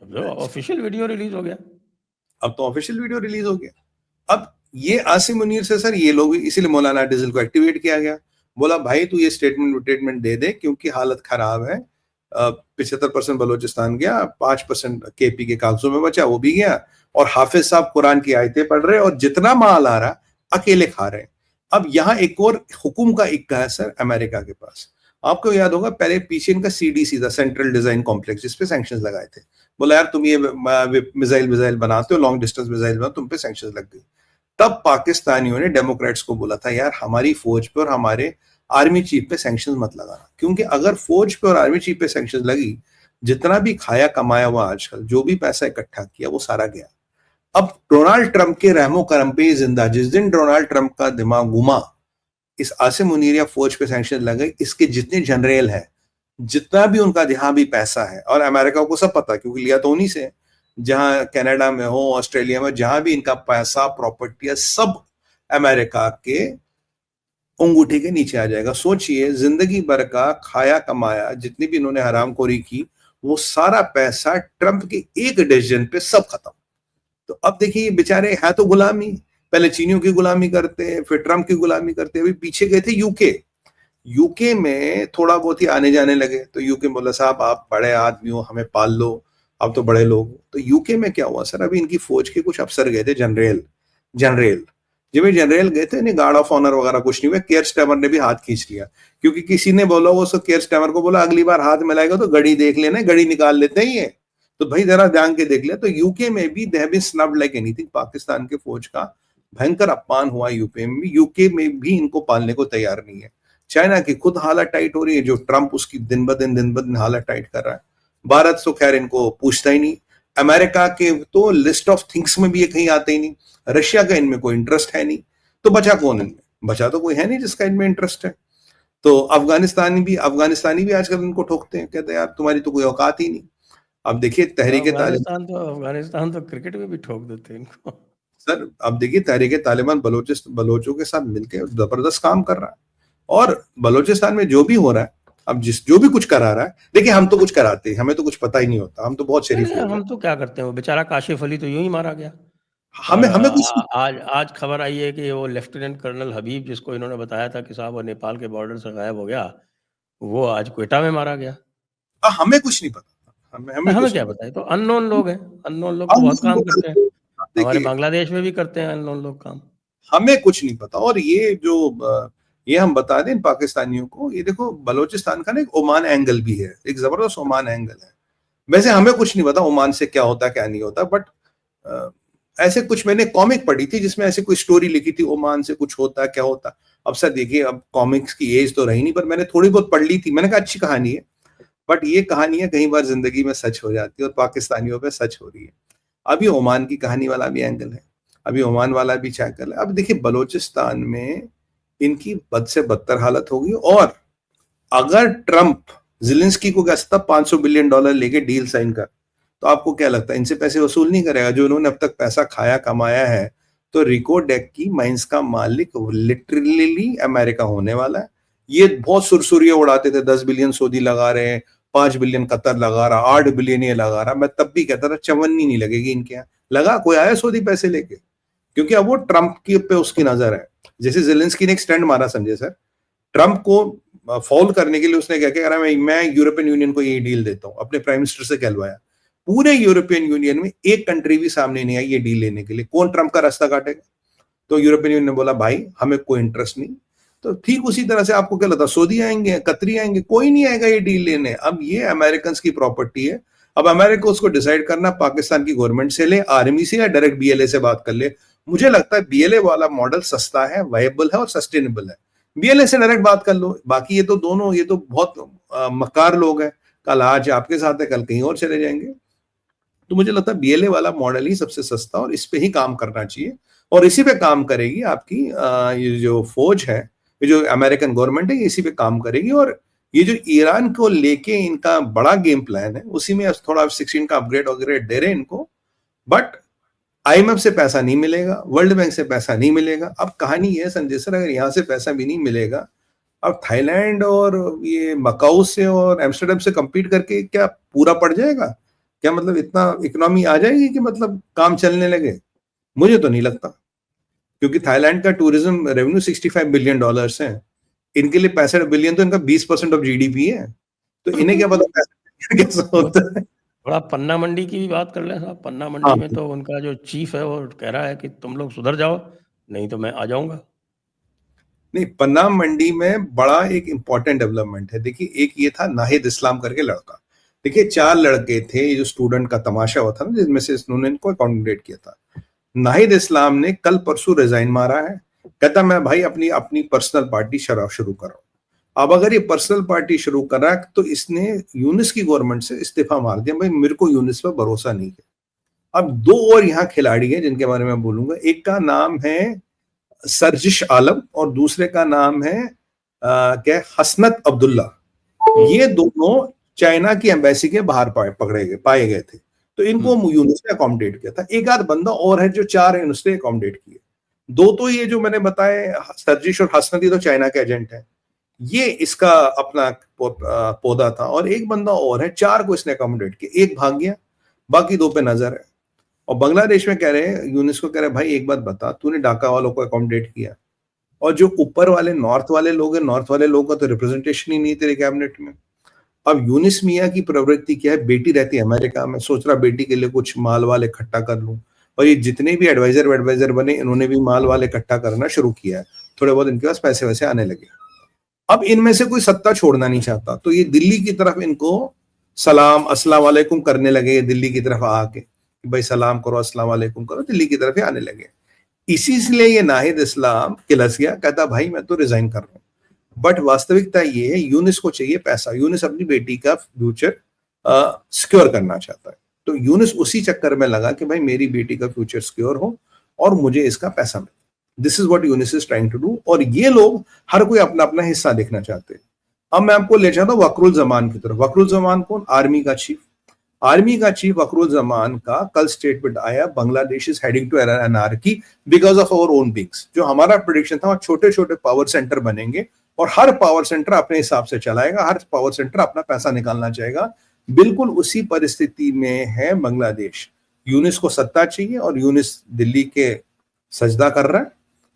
अच्छा, ऑफिशियल वीडियो रिलीज हो गया। अब तो ऑफिशियल वीडियो रिलीज हो गया। अब ये आसिम मुनीर से सर ये लोग, इसीलिए मौलाना डिजिल को एक्टिवेट किया गया, बोला भाई तू ये स्टेटमेंट दे दे क्योंकि हालत खराब है। 75% बलोचिस्तान गया, 5% केपी के कागजों में बचा, वो भी गया, और हाफिज साहब कुरान की आयतें पढ़ रहे और जितना माल आ रहा अकेले खा रहे हैं। अब यहाँ एक और हुकुम का इक्का है सर अमेरिका के पास। आपको याद होगा पहले पीछे इनका सीडीसी था, सेंट्रल डिजाइन कॉम्प्लेक्स, जिसपे सैंक्शंस लगाए थे। बोला यार तुम ये मिसाइल बनाते हो, लॉन्ग डिस्टेंस मिसाइल बनाते हो, तुम पे सैंक्शंस लग गई। तब पाकिस्तानियों ने डेमोक्रेट्स को बोला था यार हमारी फौज पे और हमारे आर्मी चीफ पे सैंक्शंस मत लगाना, क्योंकि अगर फौज पे और आर्मी चीफ पे सैंक्शंस लगी, जितना भी खाया कमाया हुआ आजकल, जो भी पैसा इकट्ठा किया वो सारा गया। अब डोनाल्ड ट्रंप के रहमो करम पे जिंदा, जिस दिन डोनाल्ड ट्रंप का दिमाग घुमा, इस आसिम मुनीर या फौज पे सैंक्शन लगे, इसके जितने जनरल है, जितना भी उनका जहां भी पैसा है, और अमेरिका को सब पता क्योंकि लिया तो उन्हीं से, जहां कनाडा में हो, ऑस्ट्रेलिया में, जहां भी इनका पैसा प्रॉपर्टी है, सब अमेरिका के अंगूठे के नीचे आ जाएगा। सोचिए जिंदगी भर का खाया कमाया जितनी भी इन्होंने हरामखोरी की, वो सारा पैसा ट्रंप के एक डिसीजन पे सब खत्म। तो अब देखिए बेचारे है तो गुलामी, पहले चीनियों की गुलामी करते, फिर ट्रंप की गुलामी करते, अभी पीछे गए थे यूके। यूके में थोड़ा बहुत ही आने जाने लगे, तो यूके बोला साहब आप बड़े आदमी हो, हमें पाल लो, अब तो बड़े लोग हो। तो यूके में क्या हुआ सर, अभी इनकी फौज के कुछ अफसर गए थे, जनरल जनरल जब ये जनरल गए थे, इन्हें गार्ड ऑफ ऑनर वगैरह कुछ नहीं हुआ, केयर स्टैमर ने भी हाथ खींच लिया, क्योंकि किसी ने बोला वो केयर स्टैमर को बोला अगली बार हाथ मिलाएगा तो गड़ी देख लेना, गड़ी निकाल लेते हैं ये, तो भाई जरा ध्यान के देख लिया। तो यूके में भी they have been snubbed like anything, Pakistan के फौज का भयंकर अपमान हुआ यूके में भी, यूके में भी इनको पालने को तैयार नहीं है। चाइना की खुद हालत टाइट हो रही है, जो ट्रंप उसकी दिन ब दिन हालत टाइट कर रहा है। भारत तो खैर इनको पूछता ही नहीं, अमेरिका के तो लिस्ट ऑफ थिंग्स में भी ये कहीं आते ही नहीं, रशिया का इनमें कोई इंटरेस्ट है नहीं, तो बचा कौन इनमें? बचा तो कोई है नहीं जिसका इनमें इंटरेस्ट है। तो अफगानिस्तानी भी आजकल इनको ठोकते हैं, कहते हैं यार तुम्हारी तो कोई औकात ही नहीं। अब देखिए तहरीके तालिबान, अफगानिस्तान तो क्रिकेट में भी ठोक देते हैं इनको। सर अब देखिए तहरीके तालिबान बलोचों के साथ मिलकर जबरदस्त काम कर रहा है, और बलोचिस्तान में जो भी हो रहा है, अब जो भी कुछ करा रहा है, देखिए हम तो कुछ कराते हैं, हमें तो कुछ पता ही नहीं होता, हम तो बहुत शरीफ लोग हैं। हम तो क्या करते हैं, वो बेचारा काशिफ अली तो यूं ही मारा गया। हमें कुछ आज खबर आई है कि वो लेफ्टिनेंट कर्नल हबीब, जिसको इन्होंने बताया था कि साहब वो नेपाल के बॉर्डर से गायब हो गया, वो आज क्वेटा में मारा गया। हमें कुछ नहीं पता, हमें क्या पता है, तो अननोन लोग हैं, अननोन लोग तो बहुत काम करते हैं, हमारे बांग्लादेश में भी करते हैं अननोन लोग काम। हमें कुछ नहीं पता। और ये जो ये हम बता दें पाकिस्तानियों को, ये देखो बलोचिस्तान का ना एक ओमान एंगल भी है, एक जबरदस्त ओमान एंगल है। वैसे हमें कुछ नहीं पता ओमान से क्या होता क्या नहीं होता, बट ऐसे कुछ मैंने कॉमिक पढ़ी थी जिसमें ऐसे कोई स्टोरी लिखी थी ओमान से कुछ होता क्या होता। अब सर देखिए, अब कॉमिक्स की एज तो रही नहीं, पर मैंने थोड़ी बहुत पढ़ ली थी, मैंने कहा अच्छी कहानी है, बट ये कहानियां कई बार जिंदगी में सच हो जाती है, और पाकिस्तानियों पे सच हो रही है। अभी ओमान की कहानी वाला भी एंगल है, अभी ओमान वाला भी चैकल है। अब देखिए बलोचिस्तान में इनकी बद से बदतर हालत होगी, और अगर ट्रंप ज़ेलेंस्की को कहता $500 बिलियन लेके डील साइन कर, तो आपको क्या लगता है इनसे पैसे वसूल नहीं करेगा जो इन्होंने अब तक पैसा खाया कमाया है? तो रिको डेक की माइंस का मालिक लिटरली अमेरिका होने वाला है। ये बहुत सुरसुरिया उड़ाते थे, 10 बिलियन सऊदी लगा रहे हैं, 5 बिलियन कतर लगा रहा, 8 बिलियन ये लगा रहा। मैं तब भी कहता था चवन्नी नहीं लगेगी इनके यहाँ। लगा कोई आया सऊदी पैसे लेके? क्योंकि अब वो ट्रंप के पे उसकी नजर है। जैसे ज़ेलेंस्की ने एक स्टैंड मारा समझे सर, ट्रंप को फॉल करने के लिए उसने क्या क्या करा, मैं यूरोपियन यूनियन को ये डील देता हूँ, अपने प्राइम मिनिस्टर से कहलवाया। पूरे यूरोपियन यूनियन में एक कंट्री भी सामने नहीं आई ये डील लेने के लिए। कौन ट्रंप का रास्ता काटेगा? तो यूरोपियन यूनियन ने बोला भाई हमें कोई इंटरेस्ट नहीं। तो ठीक उसी तरह से आपको क्या लगता, सऊदी आएंगे, कतरी आएंगे? कोई नहीं आएगा ये डील लेने। अब ये अमेरिकन की प्रॉपर्टी है, अब अमेरिका उसको डिसाइड करना पाकिस्तान की गवर्नमेंट से ले, आर्मी से, या डायरेक्ट बीएलए से बात कर ले। मुझे लगता है बीएलए वाला मॉडल सस्ता है, वायबल है और सस्टेनेबल है। बीएलए से डायरेक्ट बात कर लो। बाकी ये तो दोनों, ये तो बहुत मक्कार लोग हैं, कल आज आपके साथ है, कल कहीं और चले जाएंगे। तो मुझे लगता है बीएलए वाला मॉडल ही सबसे सस्ता, और इस पे ही काम करना चाहिए, और इसी पे काम करेगी आपकी ये जो फौज है, ये जो अमेरिकन गवर्नमेंट है, इसी पे काम करेगी। और ये जो ईरान को लेके इनका बड़ा गेम प्लान है, उसी में थोड़ा 16 का अपग्रेड दे रहे हैं इनको, बट आईएमएफ से पैसा नहीं मिलेगा, वर्ल्ड बैंक से पैसा नहीं मिलेगा। अब कहानी ये संजय सर, अगर यहाँ से पैसा भी नहीं मिलेगा, अब थाईलैंड और ये मकाऊ से और एम्स्टर्डम से कंपीट करके क्या पूरा पड़ जाएगा? क्या मतलब इतना इकोनॉमी आ जाएगी कि मतलब काम चलने लगे? मुझे तो नहीं लगता, क्योंकि थाईलैंड का टूरिज्म रेवेन्यू $65 बिलियन है, इनके लिए 65 बिलियन तो इनका 20% ऑफ जीडीपी है। तो इन्हें क्या पता पैसा कैसा होता है। थोड़ा पन्ना मंडी की भी बात कर लें साहब। पन्ना मंडी में तो उनका जो चीफ है वो कह रहा है कि तुम लोग सुधर जाओ, नहीं तो मैं आ जाऊंगा। नहीं, पन्ना मंडी में बड़ा एक इंपॉर्टेंट डेवलपमेंट है। देखिए एक ये था नाहिद इस्लाम करके लड़का, देखिए 4 लड़के थे, ये जो स्टूडेंट का तमाशा हुआ था ना, जिसमें से इन्होंने इनको अकोमोडेट किया था। नाहिद इस्लाम ने कल परसों रिजाइन मारा है, कहता मैं भाई अपनी अपनी पर्सनल पार्टी शुरू कर रहा हूं। अब अगर ये पर्सनल पार्टी शुरू कर रहा है, तो इसने यूनिस की गवर्नमेंट से इस्तीफा मार दिया, भाई मेरे को यूनिस पर भरोसा नहीं है। अब 2 और यहाँ खिलाड़ी हैं जिनके बारे में बोलूंगा, एक का नाम है सरजिश आलम और दूसरे का नाम है क्या, हसनत अब्दुल्ला। ये दोनों चाइना की एम्बेसी के बाहर पाए गए थे, तो इनको यूनुस ने अकोमोडेट किया था। एक आध बंदा और है जो 4 यूनुस ने अकोमोडेट किए। 2 तो ये जो मैंने बताए सरजिश और हसनत, ये तो चाइना के एजेंट है। ये इसका अपना पौधा था, और एक बंदा और है, 4 को इसने अकोमोडेट किया, एक भाग गया, बाकी 2 पे नजर है। और बांग्लादेश में कह रहे हैं, यूनिस को कह रहे हैं, भाई एक बात बता, तूने ढाका वालों को अकोमोडेट किया, और जो ऊपर वाले नॉर्थ वाले लोग हैं, नॉर्थ वाले लोगों का तो रिप्रेजेंटेशन ही नहीं तेरे कैबिनेट में। अब यूनिस मियाँ की प्रवृत्ति क्या है, बेटी रहती है अमेरिका में, सोच रहा बेटी के लिए कुछ माल वाल इकट्ठा कर लूं, और ये जितने भी एडवाइजर बने, इन्होंने भी माल वाल इकट्ठा करना शुरू किया है, थोड़े बहुत इनके पास पैसे वैसे आने लगे। अब इनमें से कोई सत्ता छोड़ना नहीं चाहता, तो ये दिल्ली की तरफ इनको सलाम अस्सलाम वालेकुम करने लगे, दिल्ली की तरफ आके भाई सलाम करो, अस्सलाम वालेकुम करो, दिल्ली की तरफ ही आने लगे। इसी लिए ये नाहिद इस्लाम किलस गया, कहता भाई मैं तो रिजाइन कर रहा हूं। बट वास्तविकता ये है, यूनिस को चाहिए पैसा, यूनिस अपनी बेटी का फ्यूचर सिक्योर करना चाहता है, तो यूनिस उसी चक्कर में लगा कि भाई मेरी बेटी का फ्यूचर सिक्योर हो और मुझे इसका पैसा मिले। This is what Yunus is trying to do, और ये लोग हर कोई अपना अपना हिस्सा देखना चाहते हैं। अब मैं आपको ले जाता हूं वकरुल जमान की तरफ। वकरुल जमान कौन? आर्मी का चीफ। आर्मी का चीफ वकरुल जमान का कल स्टेटमेंट आया, Bangladesh is heading to anarchy because of our own bigs. जो हमारा प्रेडिक्शन था, छोटे छोटे पावर सेंटर बनेंगे और हर पावर सेंटर अपने हिसाब से चलाएगा, हर पावर सेंटर अपना पैसा निकालना चाहेगा। बिल्कुल उसी परिस्थिति में है बांग्लादेश। यूनिस को सत्ता चाहिए और यूनिस दिल्ली के सजदा कर रहा है।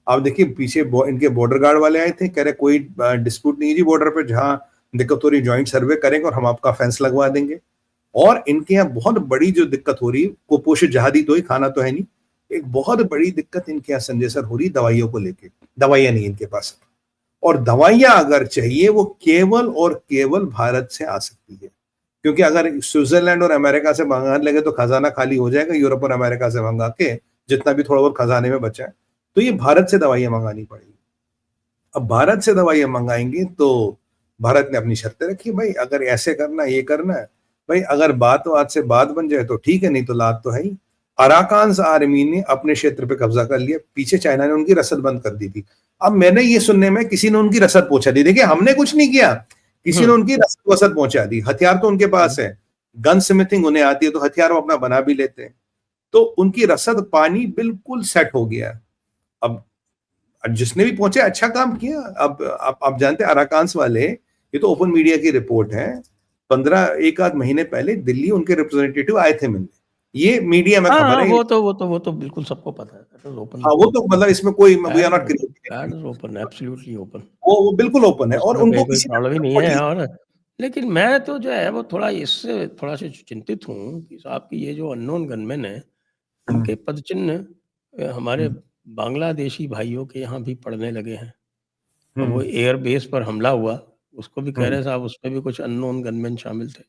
आप देखिए पीछे इनके बॉर्डर गार्ड वाले आए थे, कह रहे कोई डिस्प्यूट नहीं है जी बॉर्डर पे, जहां दिक्कत हो रही ज्वाइंट सर्वे करेंगे और हम आपका फेंस लगवा देंगे। और इनके यहाँ बहुत बड़ी जो दिक्कत हो रही, कुपोषित जहादी तो ही, खाना तो है नहीं, एक बहुत बड़ी दिक्कत इनके यहाँ संजय सर हो रही दवाइयों को लेके। दवाइयां नहीं इनके पास, और दवाइयां अगर चाहिए वो केवल और केवल भारत से आ सकती है, क्योंकि अगर स्विट्जरलैंड और अमेरिका से मंगा लेंगे तो खजाना खाली हो जाएगा, यूरोप और अमेरिका से मंगा के जितना भी थोड़ा बहुत खजाने में बचा है, तो ये भारत से दवाइयां मंगानी पड़ेगी। अब भारत से दवाइयां मंगाएंगे तो भारत ने अपनी शर्तें रखी, भाई अगर ऐसे करना है, ये करना है, भाई अगर बात से बात बन जाए तो ठीक है, नहीं तो लात तो है ही। अराकान आर्मी ने अपने क्षेत्र पे कब्जा कर लिया, पीछे चाइना ने उनकी रसद बंद कर दी थी। अब मैंने ये सुनने में किसी ने उनकी रसद पहुंचा दी, देखिए हमने कुछ नहीं किया, किसी ने उनकी रसद वसद पहुंचा दी। हथियार तो उनके पास है, गन स्मिथिंग उन्हें आती है, तो हथियार वो अपना बना भी लेते हैं, तो उनकी रसद पानी बिल्कुल सेट हो गया। अब जिसने भी पहुंचे अच्छा काम किया। अब आप जानते हैं अराकांस वाले, ये तो ओपन मीडिया की रिपोर्ट है, एक आध महीने पहले दिल्ली उनके रिप्रेजेंटेटिव आए थे मिलने, ये मीडिया में खबर है। वो तो बिल्कुल सबको पता है, ओपन। हाँ, वो तो मतलब इसमें कोई we are not creating, open, absolutely open, वो बिल्कुल ओपन है, और उनको कोई किसी प्रॉब्लम ही नहीं है। और लेकिन मैं तो जो है वो थोड़ा इससे थोड़ा सा चिंतित हूँ कि साहब की ये जो अननोन गनमैन है, इनके पद चिन्ह हमारे बांग्लादेशी भाइयों के यहाँ भी पड़ने लगे हैं। और वो एयर बेस पर हमला हुआ, उसको भी कह रहे हैं साहब, उसमें भी कुछ अननोन गनमैन शामिल थे।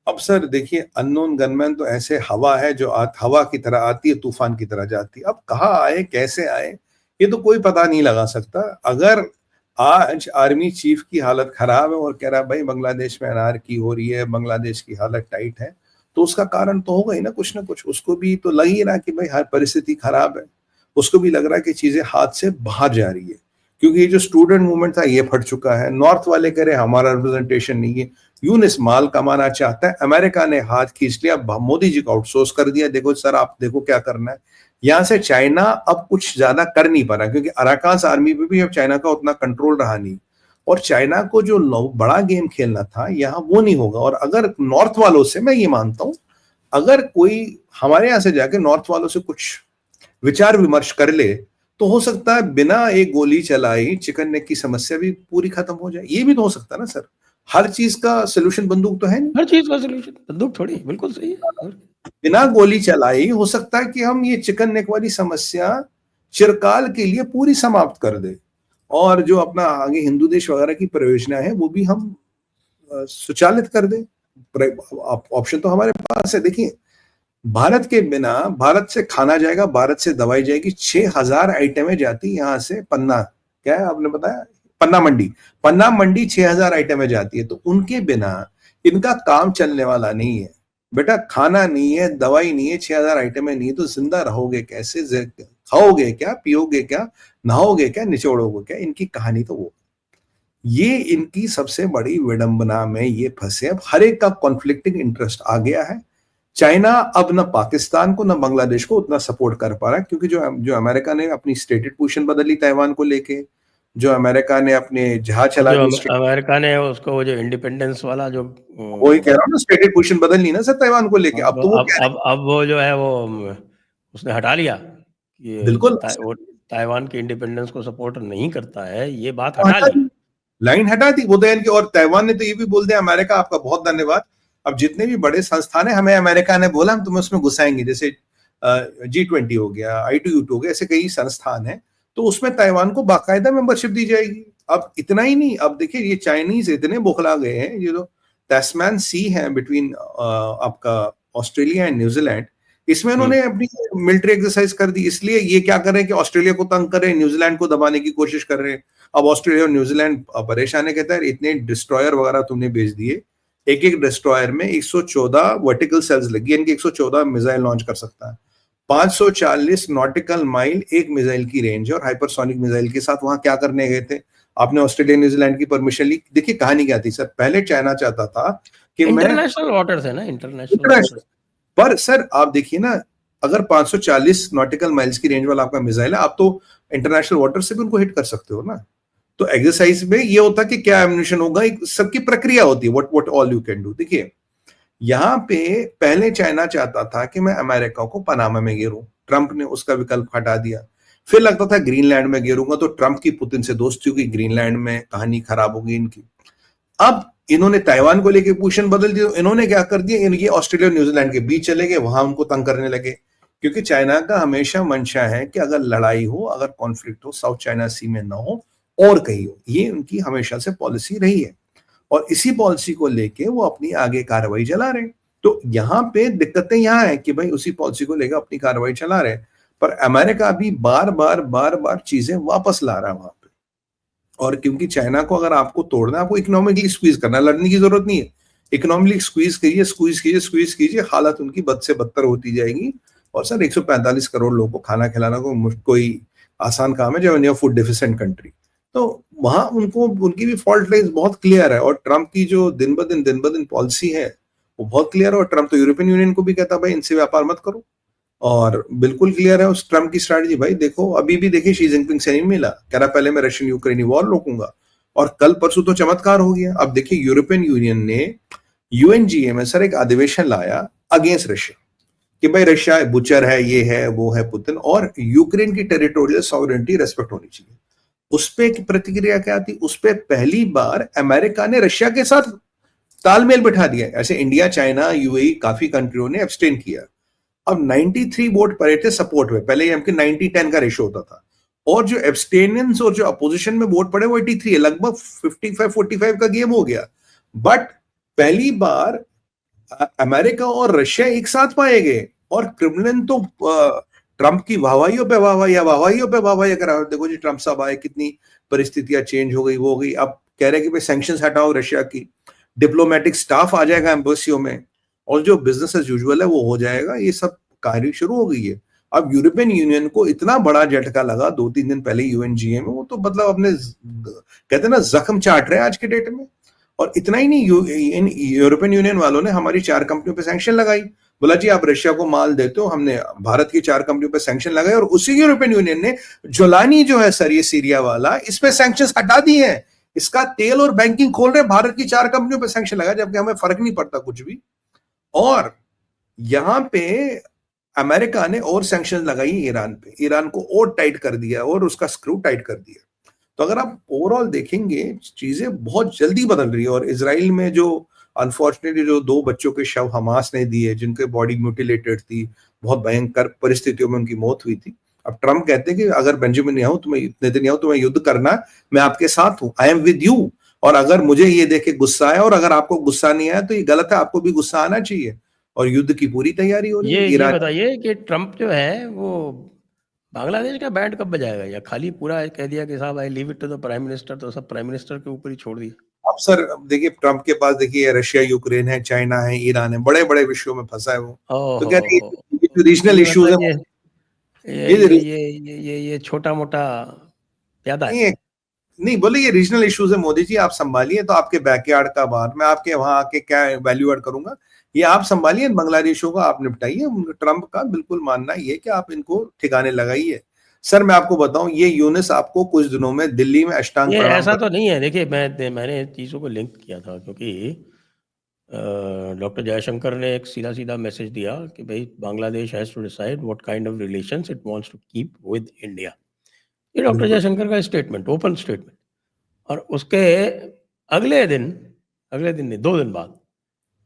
अब सर देखिए, अननोन गनमैन तो ऐसे हवा है जो हवा की तरह आती है, तूफान की तरह जाती है। अब कहाँ आए, कैसे आए, ये तो कोई पता नहीं लगा सकता। अगर आज आर्मी चीफ की हालत खराब है और कह रहा है भाई बांग्लादेश में अनारकी हो रही है, बांग्लादेश की हालत टाइट है, तो उसका कारण तो होगा ही ना कुछ कुछ। उसको भी तो लग ही रहा कि भाई हर परिस्थिति खराब है, उसको भी लग रहा है कि चीजें हाथ से बाहर जा रही है, क्योंकि ये जो स्टूडेंट मूवमेंट था ये फट चुका है। नॉर्थ वाले कह रहे हमारा रिप्रेजेंटेशन नहीं है, यूनिस माल कमाना चाहता है, अमेरिका ने हाथ खींच लिया, मोदी जी को आउटसोर्स कर दिया, देखो सर आप देखो क्या करना है। यहां से चाइना अब कुछ ज्यादा कर नहीं पा रहा, क्योंकि अराकान आर्मी पे भी अब चाइना का उतना कंट्रोल रहा नहीं, और चाइना को जो बड़ा गेम खेलना था यहाँ वो नहीं होगा। और अगर नॉर्थ वालों से, मैं ये मानता हूं, अगर कोई हमारे यहां से जाके नॉर्थ वालों से कुछ विचार विमर्श कर ले, तो हो सकता है बिना एक गोली चलाई चिकन नेक की समस्या भी पूरी खत्म हो जाए। ये भी तो हो सकता है ना सर, हर चीज का सोल्यूशन बंदूक तो है नहीं, हर चीज का सोल्यूशन बंदूक थोड़ी, बिल्कुल सही है। बिना गोली चलाई हो सकता है कि हम ये चिकन नेक वाली समस्या चिरकाल के लिए पूरी समाप्त कर दे, और जो अपना आगे हिंदू देश वगैरह की परियोजना है वो भी हम सुचालित कर दे। ऑप्शन तो हमारे पास है। देखिए, भारत के बिना, भारत से खाना जाएगा, भारत से दवाई जाएगी, 6000 आइटमें जाती यहाँ से पन्ना, क्या है आपने बताया, पन्ना मंडी 6000 आइटमें जाती है, तो उनके बिना इनका काम चलने वाला नहीं है। बेटा खाना नहीं है, दवाई नहीं है, 6000 आइटमें नहीं है, तो जिंदा रहोगे कैसे, खाओगे क्या, पियोगे क्या, नहाओगे क्या, निचोड़ोगे क्या, इनकी कहानी तो वो। ये इनकी सबसे बड़ी विडंबना में ये फंसे। अब हर एक का कॉन्फ्लिक्टिंग इंटरेस्ट आ गया है। चाइना अब न पाकिस्तान को न बांग्लादेश को उतना सपोर्ट कर पा रहा है, क्योंकि जो अमेरिका ने अपनी स्टेटेड पोजीशन बदली ताइवान को लेके, जो अमेरिका ने अपने जहाज चला जो दी, अमेरिका ने उसको वो जो इंडिपेंडेंस वाला जो वही कह रहा हूँ ना, स्टेटेड पोजीशन बदल ली ना सर ताइवान को लेके। अब तो वो कह रहे अब वो जो है वो उसने हटा लिया कि हैं, बिल्कुल वो ताइवान की इंडिपेंडेंस को सपोर्ट नहीं करता है, ये बात वो हटा हटा ली। दी, लाइन हटा दी वो तो इनकी। और ताइवान ने तो ये भी बोल दिया, अमेरिका आपका बहुत धन्यवाद, अब जितने भी बड़े संस्थान है हमें अमेरिका ने बोला हम तुम्हें उसमें घुसाएंगे, जैसे G20 हो गया, I2U2 हो गया, ऐसे कई संस्थान है, तो उसमें ताइवान को बाकायदा मेंबरशिप दी जाएगी। अब इतना ही नहीं, अब देखिए ये चाइनीज इतने बौखला गए हैं, ये जो टैस्मैन सी है बिटवीन आपका ऑस्ट्रेलिया एंड न्यूजीलैंड, इसमें उन्होंने अपनी मिलिट्री एक्सरसाइज कर दी। इसलिए ये क्या कर रहे हैं कि ऑस्ट्रेलिया को तंग कर रहे हैं, न्यूजीलैंड को दबाने की कोशिश कर रहे हैं। अब ऑस्ट्रेलिया और न्यूजीलैंड परेशान है, कहता है इतने डिस्ट्रॉयर वगैरह तुमने भेज दिए, एक एक डिस्ट्रॉयर में 114 वर्टिकल सेल्स लगी, यानी कि 114 मिसाइल लॉन्च कर सकता है। 540 नॉटिकल माइल एक मिसाइल की रेंज है, और हाइपरसोनिक मिसाइल के साथ वहां क्या करने गए थे? आपने ऑस्ट्रेलिया न्यूजीलैंड की परमिशन ली। देखिए कहानी क्या थी सर, पहले चाइना चाहता था कि इंटरनेशनल वाटर्स है ना, इंटरनेशनल वाटर्स, पर सर आप देखिए ना, अगर 540 नॉटिकल माइल्स की रेंज वाला आपका मिसाइल है, आप तो इंटरनेशनल वाटर से भी उनको हिट कर सकते हो ना। तो एक्सरसाइज में ये होता कि क्या एम्यूनिशन होगा, एक सबकी प्रक्रिया होती है, what all you can do. देखिए यहाँ पे पहले चाइना चाहता था कि मैं अमेरिका को पनामा में घेरूं, ट्रंप ने उसका विकल्प हटा दिया। फिर लगता था ग्रीनलैंड में घेरूंगा, तो ट्रंप की पुतिन से दोस्ती होगी, ग्रीनलैंड में कहानी खराब होगी इनकी। अब इन्होंने ताइवान को लेकर पोजीशन बदल दी, तो इन्होंने क्या कर दिया, ये ऑस्ट्रेलिया और न्यूजीलैंड के बीच चले गए, वहां उनको तंग करने लगे। क्योंकि चाइना का हमेशा मंशा है कि अगर लड़ाई हो, अगर कॉन्फ्लिक्ट हो, साउथ चाइना सी में ना हो और कहीं हो, ये उनकी हमेशा से पॉलिसी रही है, और इसी पॉलिसी को लेके वो अपनी आगे कार्रवाई चला रहे हैं। तो यहाँ पे दिक्कतें यहाँ है कि भाई उसी पॉलिसी को लेकर अपनी कार्रवाई चला रहे हैं, पर अमेरिका भी बार बार चीजें वापस ला रहा है वहां पे। और क्योंकि चाइना को अगर आपको तोड़ना है, आपको इकोनॉमिकली स्क्वीज करना है, लड़ने की जरूरत नहीं है, इकोनॉमिकली स्क्वीज कीजिए, स्क्वीज कीजिए, हालत उनकी बद से बदतर होती जाएगी। और सर 145 करोड़ लोगों को खाना खिलाना कोई आसान काम है जब इन फूड डिफिशिएंट कंट्री। तो वहां उनको उनकी भी फॉल्ट लाइंस बहुत क्लियर है, और ट्रंप की जो दिन ब दिन पॉलिसी है वो बहुत क्लियर है। और ट्रंप तो यूरोपियन यूनियन को भी कहता भाई इनसे व्यापार मत करो, और बिल्कुल क्लियर है उस ट्रंप की स्ट्रैटेजी। भाई देखो अभी भी देखिए शी जिनपिंग से नहीं मिला, कह रहा पहले मैं रशियन यूक्रेनी वॉर रोकूंगा, और कल परसों तो चमत्कार हो गया। अब देखिए यूरोपियन यूनियन ने UNGA में सर एक अधिवेशन लाया अगेंस्ट रशिया कि भाई रशिया बुचर है, ये है वो है पुतिन, और यूक्रेन की टेरिटोरियल सॉवरेनिटी रेस्पेक्ट होनी चाहिए। उस पे की प्रतिक्रिया क्या थी? उस पे पहली बार अमेरिका ने रशिया के साथ तालमेल बिठा दिया। ऐसे इंडिया, चाइना, UAE काफी कंट्रियों ने एब्सटेन किया। अब 93 वोट पड़े थे सपोर्ट में, पहले ये 90-10 का रेशियो होता था, और जो एब्सटेनेंस और जो अपोजिशन में वोट पड़े वो 83 है, लगभग 55-45 का गेम हो गया। बट पहली बार अमेरिका और रशिया एक साथ पाए गए, और क्रेमलिन तो ट्रंप की वाहवाहियों पे वाहवाही, अगर देखो जी ट्रंप साहब आए, कितनी परिस्थितियां चेंज हो गई, वो हो गई। अब कह रहे हैं कि भाई सैंक्शंस हटाओ रशिया की, डिप्लोमेटिक स्टाफ आ जाएगा एम्बेसियों में, और जो बिजनेस एज यूजुअल है वो हो जाएगा। ये सब कार्य शुरू हो गई है। अब यूरोपियन यूनियन को इतना बड़ा झटका लगा 2-3 दिन पहले UNGA में, वो तो मतलब अपने कहते हैं ना जख्म चाट रहे हैं आज के डेट में। और इतना ही नहीं, यूरोपियन यूनियन वालों ने हमारी 4 कंपनियों पर सैंक्शन लगाई, बोला जी आप रशिया को माल देते हो, हमने भारत की 4 कंपनियों पर सैंक्शन लगाए, और उसी यूरोपियन यूनियन ने जोलानी जो है सर, ये सीरिया वाला, इस पे सैंक्शन हटा दिए हैं। इसका तेल और बैंकिंग खोल रहे, भारत की 4 कंपनियों पर सैंक्शन लगाए, जबकि हमें फर्क नहीं पड़ता कुछ भी। और यहां पे अमेरिका ने और सैंक्शन लगाई ईरान पे, ईरान को और टाइट कर दिया, और उसका स्क्रू टाइट कर दिया। तो अगर आप ओवरऑल देखेंगे चीजें बहुत जल्दी बदल रही है। और इजराइल में जो अनफॉर्चुनेटली जो 2 बच्चों के शव हमास ने दिए, जिनके बॉडी म्यूटिलेटेड थी, बहुत भयंकर परिस्थितियों में उनकी मौत हुई थी। अब ट्रंप कहते हैं कि अगर बेंजामिन नेतन्याहू तुम्हें युद्ध करना, मैं आपके साथ हूं, आई एम विद यू। और अगर मुझे ये देख के गुस्सा आया, और अगर आपको गुस्सा नहीं आया तो ये गलत है, आपको भी गुस्सा आना चाहिए। और युद्ध की पूरी तैयारी हो रही है। ये बताइए कि ट्रंप जो है वो बांग्लादेश का बैंड कब बजाएगा, या खाली पूरा कह दिया कि साहब I leave it to the prime minister, तो सब प्राइम मिनिस्टर के ऊपर ही छोड़ दिया? अब सर देखिए ट्रंप के पास देखिए रशिया, यूक्रेन है, चाइना है, ईरान है, बड़े बड़े विषयों में फंसा है वो। तो क्या ये जो रीजनल इश्यूज है, ये छोटा मोटा प्यादा है। नहीं बोले ये रीजनल इश्यूज है, मोदी जी आप संभालिए, तो आपके बैकयार्ड का बात, मैं आपके वहां आके क्या वैल्यू एड करूंगा, ये आप संभालिए, बांग्लादेशों को आप निपटाइए। ट्रंप का बिल्कुल मानना ये है कि आप इनको ठिकाने लगाइए। सर मैं आपको बताऊं, ये यूनिस आपको कुछ दिनों में दिल्ली में अष्टांग ये प्रणाम ऐसा कर। तो नहीं है। देखिए, मैंने चीज़ों को लिंक किया था क्योंकि डॉक्टर जयशंकर ने एक सीधा-सीधा मैसेज दिया कि भई Bangladesh has to decide what kind of relations it wants to keep with India. ये डॉक्टर बिल्कुल जयशंकर का स्टेटमेंट, ओपन स्टेटमेंट। और उसके अगले दिन अगले दिन नहीं, 2 दिन बाद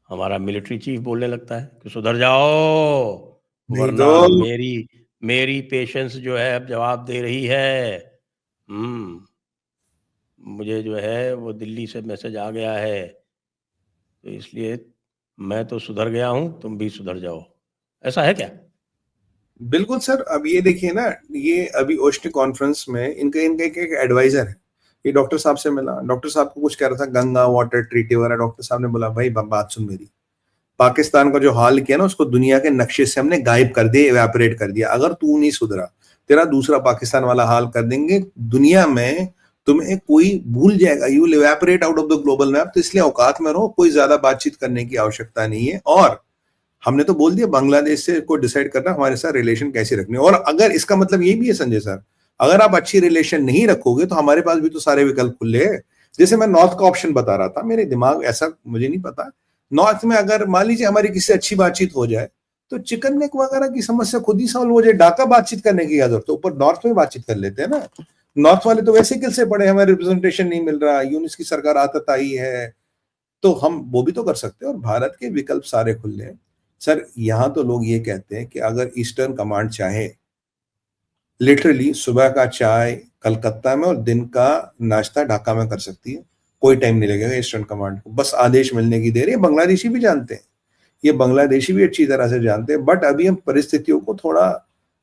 हमारा मिलिट्री चीफ बोलने लगता है कि सुधर जाओ, नहीं तो। वरना मेरी मेरी पेशेंस जो है अब जवाब दे रही है। मुझे जो है वो दिल्ली से मैसेज आ गया है, तो इसलिए मैं तो सुधर गया हूँ, तुम भी सुधर जाओ। ऐसा है क्या? बिल्कुल सर, अब ये देखिए ना, ये अभी ओस्टी कॉन्फ्रेंस में इनका इनका एक एडवाइजर है, ये डॉक्टर साहब से मिला, डॉक्टर साहब को कुछ कह रहा था गंगा वाटर ट्रीटी वगैरह। डॉक्टर साहब ने बोला भाई बात सुन मेरी, पाकिस्तान का जो हाल किया ना उसको दुनिया के नक्शे से हमने गायब कर दिया, इवेपोरेट कर दिया। अगर तू नहीं सुधरा, तेरा दूसरा पाकिस्तान वाला हाल कर देंगे दुनिया में, तुम्हें कोई भूल जाएगा, you will evaporate out of the global map. तो इसलिए औकात में रहो, कोई ज्यादा बातचीत करने की आवश्यकता नहीं है। और हमने तो बोल दिया बांग्लादेश से को डिसाइड करना हमारे साथ रिलेशन कैसे रखने। और अगर इसका मतलब ये भी है संजय सर, अगर आप अच्छी रिलेशन नहीं रखोगे तो हमारे पास भी तो सारे विकल्प खुले हैं। जैसे मैं नॉर्थ का ऑप्शन बता रहा था, मेरे दिमाग ऐसा मुझे नहीं पता, नॉर्थ में अगर मान लीजिए हमारी किसी से अच्छी बातचीत हो जाए तो चिकन नेक वगैरह की समस्या खुद ही सॉल्व हो जाए। ढाका बातचीत करने की क्या जरूरत है, ऊपर नॉर्थ में बातचीत कर लेते हैं ना। नॉर्थ वाले तो वैसे किल से पड़े, हमें रिप्रेजेंटेशन नहीं मिल रहा, यूनिस की सरकार आतताई है, तो हम वो भी तो कर सकते हैं। और भारत के विकल्प सारे खुले हैं सर। यहां तो लोग ये कहते हैं कि अगर ईस्टर्न कमांड चाहे, लिटरली सुबह का चाय कलकत्ता में और दिन का नाश्ता ढाका में कर सकती है, कोई टाइम नहीं लगेगा ईस्टर्न कमांड को, बस आदेश मिलने की देर है। ये बांग्लादेशी भी जानते हैं, ये बांग्लादेशी भी अच्छी तरह से जानते हैं, बट अभी हम परिस्थितियों को थोड़ा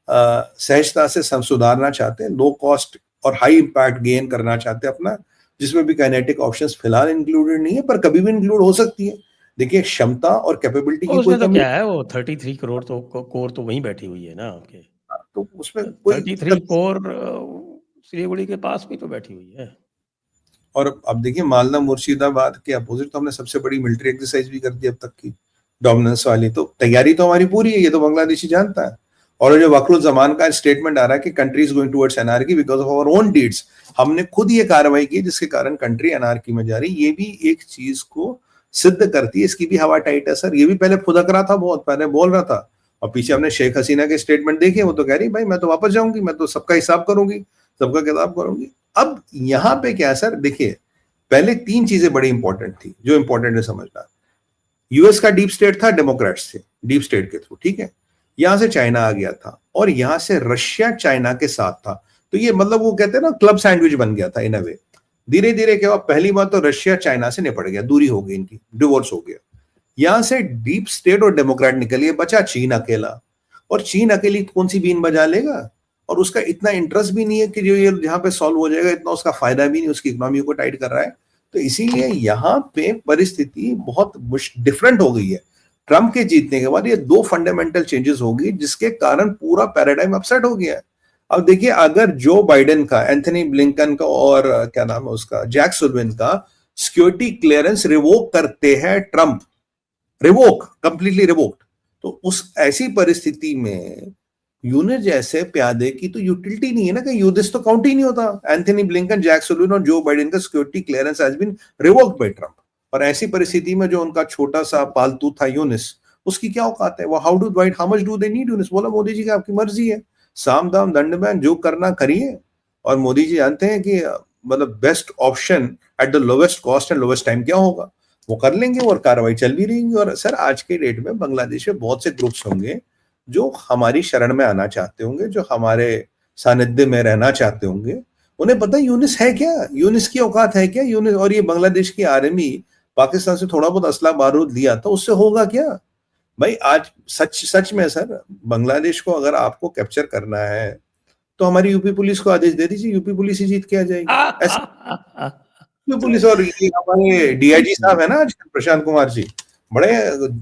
सहजता से सुधारना चाहते हैं, लो कॉस्ट और हाई इम्पैक्ट गेन करना चाहते हैं अपना, जिसमें भी काइनेटिक ऑप्शंस फिलहाल इंक्लूडेड नहीं है, पर कभी भी इंक्लूड हो सकती है। देखिए क्षमता और कैपेबिलिटी की कोई उसमें तो कमी क्या है, वो 33 करोड़ तो कोर तो वहीं बैठी हुई है ना आपके। तो उसमें कोई 33 कोर सिलीगुड़ी के पास भी तो बैठी हुई है। और अब देखिए मालदा मुर्शिदाबाद के अपोजिट तो हमने सबसे बड़ी मिलिट्री एक्सरसाइज भी कर दी अब तक की, डोमिनेंस वाली। तो तैयारी तो हमारी पूरी है, ये तो बांग्लादेशी जानता है। और जो वकरुज्जमान का स्टेटमेंट आ रहा है कि country is going towards anarchy because of our own deeds, हमने खुद ये कार्रवाई की जिसके कारण कंट्री एनार्की में जा रही, ये भी एक चीज को सिद्ध करती है। इसकी भी हवा टाइट है सर। ये भी पहले फुदक रहा था, बहुत पहले बोल रहा था, और पीछे हमने शेख हसीना के स्टेटमेंट देखे, वो तो कह रही भाई मैं तो वापस जाऊंगी, मैं तो सबका हिसाब करूंगी, सबका किताब करूंगी। अब यहाँ पे क्या है सर, देखिए पहले 3 चीजें बड़ी इंपॉर्टेंट थी जो इंपॉर्टेंट है समझना। यूएस का डीप स्टेट था, डेमोक्रेट्स थे, डीप स्टेट के थ्रू, ठीक है। यहां से चाइना आ गया था और यहां से रशिया चाइना के साथ था। तो ये मतलब वो कहते हैं ना क्लब सैंडविच बन गया था इन अ वे। धीरे धीरे क्या हुआ, पहली बार तो रशिया चाइना से निपट गया, दूरी हो गई इनकी, डिवोर्स हो गया। यहां से डीप स्टेट और डेमोक्रेट निकलिए, बचा चीन अकेला। और चीन अकेली कौन सी बीन बजा लेगा, और उसका इतना इंटरेस्ट भी नहीं है कि जो ये जहां पे सॉल्व हो जाएगा, इतना उसका फायदा भी नहीं, उसकी इकोनॉमी को टाइट कर रहा है। तो इसीलिए यहाँ पे परिस्थिति बहुत डिफरेंट हो गई है। ट्रंप के जीतने के बाद ये 2 फंडामेंटल चेंजेस होगी जिसके कारण पूरा पैराडाइम अपसेट हो गया है। अब देखिए अगर जो बाइडेन का, एंथनी ब्लिंकन का और क्या नाम है उसका, जैक सुल्लिवन का सिक्योरिटी क्लियरेंस रिवोक करते हैं ट्रंप, रिवोक, कंप्लीटली रिवोक्ड, तो उस ऐसी परिस्थिति में यूनिट जैसे प्यादे की तो यूटिलिटी नहीं है ना, कि यूदिस तो काउंट ही नहीं होता। एंथनी ब्लिंकन, जैक सुल्लिवन और जो बाइडेन का security clearance has been revoked by Trump. और ऐसी परिस्थिति में जो उनका छोटा सा पालतू था यूनिस, उसकी क्या औकात है, वो how do white how much do they need Yunus. बोला मोदी जी की आपकी मर्जी है, साम दाम दंड बैन जो करना करिए। और मोदी जी जानते हैं कि मतलब best option at the lowest cost and lowest time क्या होगा, वो कर लेंगे और कार्रवाई चल भी रहेंगी। और सर आज के डेट में बांग्लादेश में बहुत से ग्रुप्स होंगे जो हमारी शरण में आना चाहते होंगे, जो हमारे सानिध्य में रहना चाहते होंगे। उन्हें पता है यूनिस है क्या, यूनिस की औकात है क्या यूनिस। और ये बांग्लादेश की आर्मी पाकिस्तान से थोड़ा बहुत असला बारूद लिया था, उससे होगा क्या भाई। आज सच सच में सर, बांग्लादेश को अगर आपको कैप्चर करना है तो हमारी यूपी पुलिस को आदेश दे दीजिए, यूपी पुलिस ही जीत के आ जाएगी। ऐसा पुलिस। और ये हमारे डीआईजी साहब है ना आजकल, प्रशांत कुमार जी, बड़े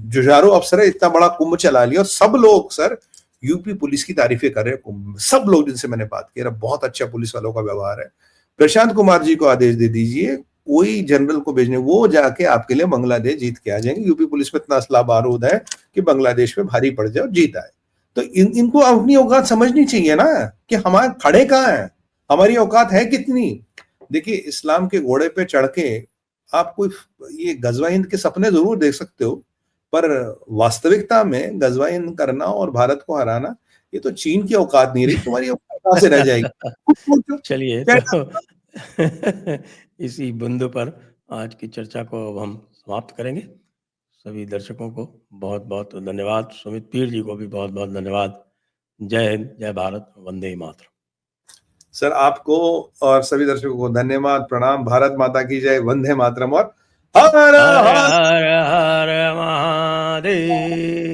जुझारू अफसर है, इतना बड़ा कुंभ चला लिया और सब लोग सर यूपी पुलिस की तारीफें कर रहे हैं कुंभ में। सब लोग जिनसे मैंने बात की, बहुत अच्छा पुलिस वालों का व्यवहार है। प्रशांत कुमार जी को आदेश दे दीजिए, कोई जनरल को भेजने, वो जाके आपके लिए बांग्लादेश जीत के आ जाएंगे। यूपी पुलिस में इतना असला बारूद है कि बांग्लादेश में भारी पड़ जाए और जीत आए। तो इनको अपनी औकात समझनी चाहिए ना, कि हमारे खड़े कहाँ हैं, हमारी औकात है कितनी। देखिए, इस्लाम के घोड़े पे चढ़ के आप कोई ये गजवा हिंद के सपने जरूर देख सकते हो, पर वास्तविकता में गजवा हिंद करना और भारत को हराना, ये तो चीन की औकात नहीं रही, तुम्हारी औकात कहाँ से रह जाएगी। खुद सोचो, चलिए क्या तो इसी बिंदु पर आज की चर्चा को अब हम समाप्त करेंगे। सभी दर्शकों को बहुत-बहुत धन्यवाद। सुमित पीर जी को भी बहुत-बहुत धन्यवाद। जय हिंद, जय भारत, वंदे मातरम। सर, आपको और सभी दर्शकों को धन्यवाद, प्रणाम, भारत माता की जय, वंदे मातरम और हर हर हर हर हर महादेव।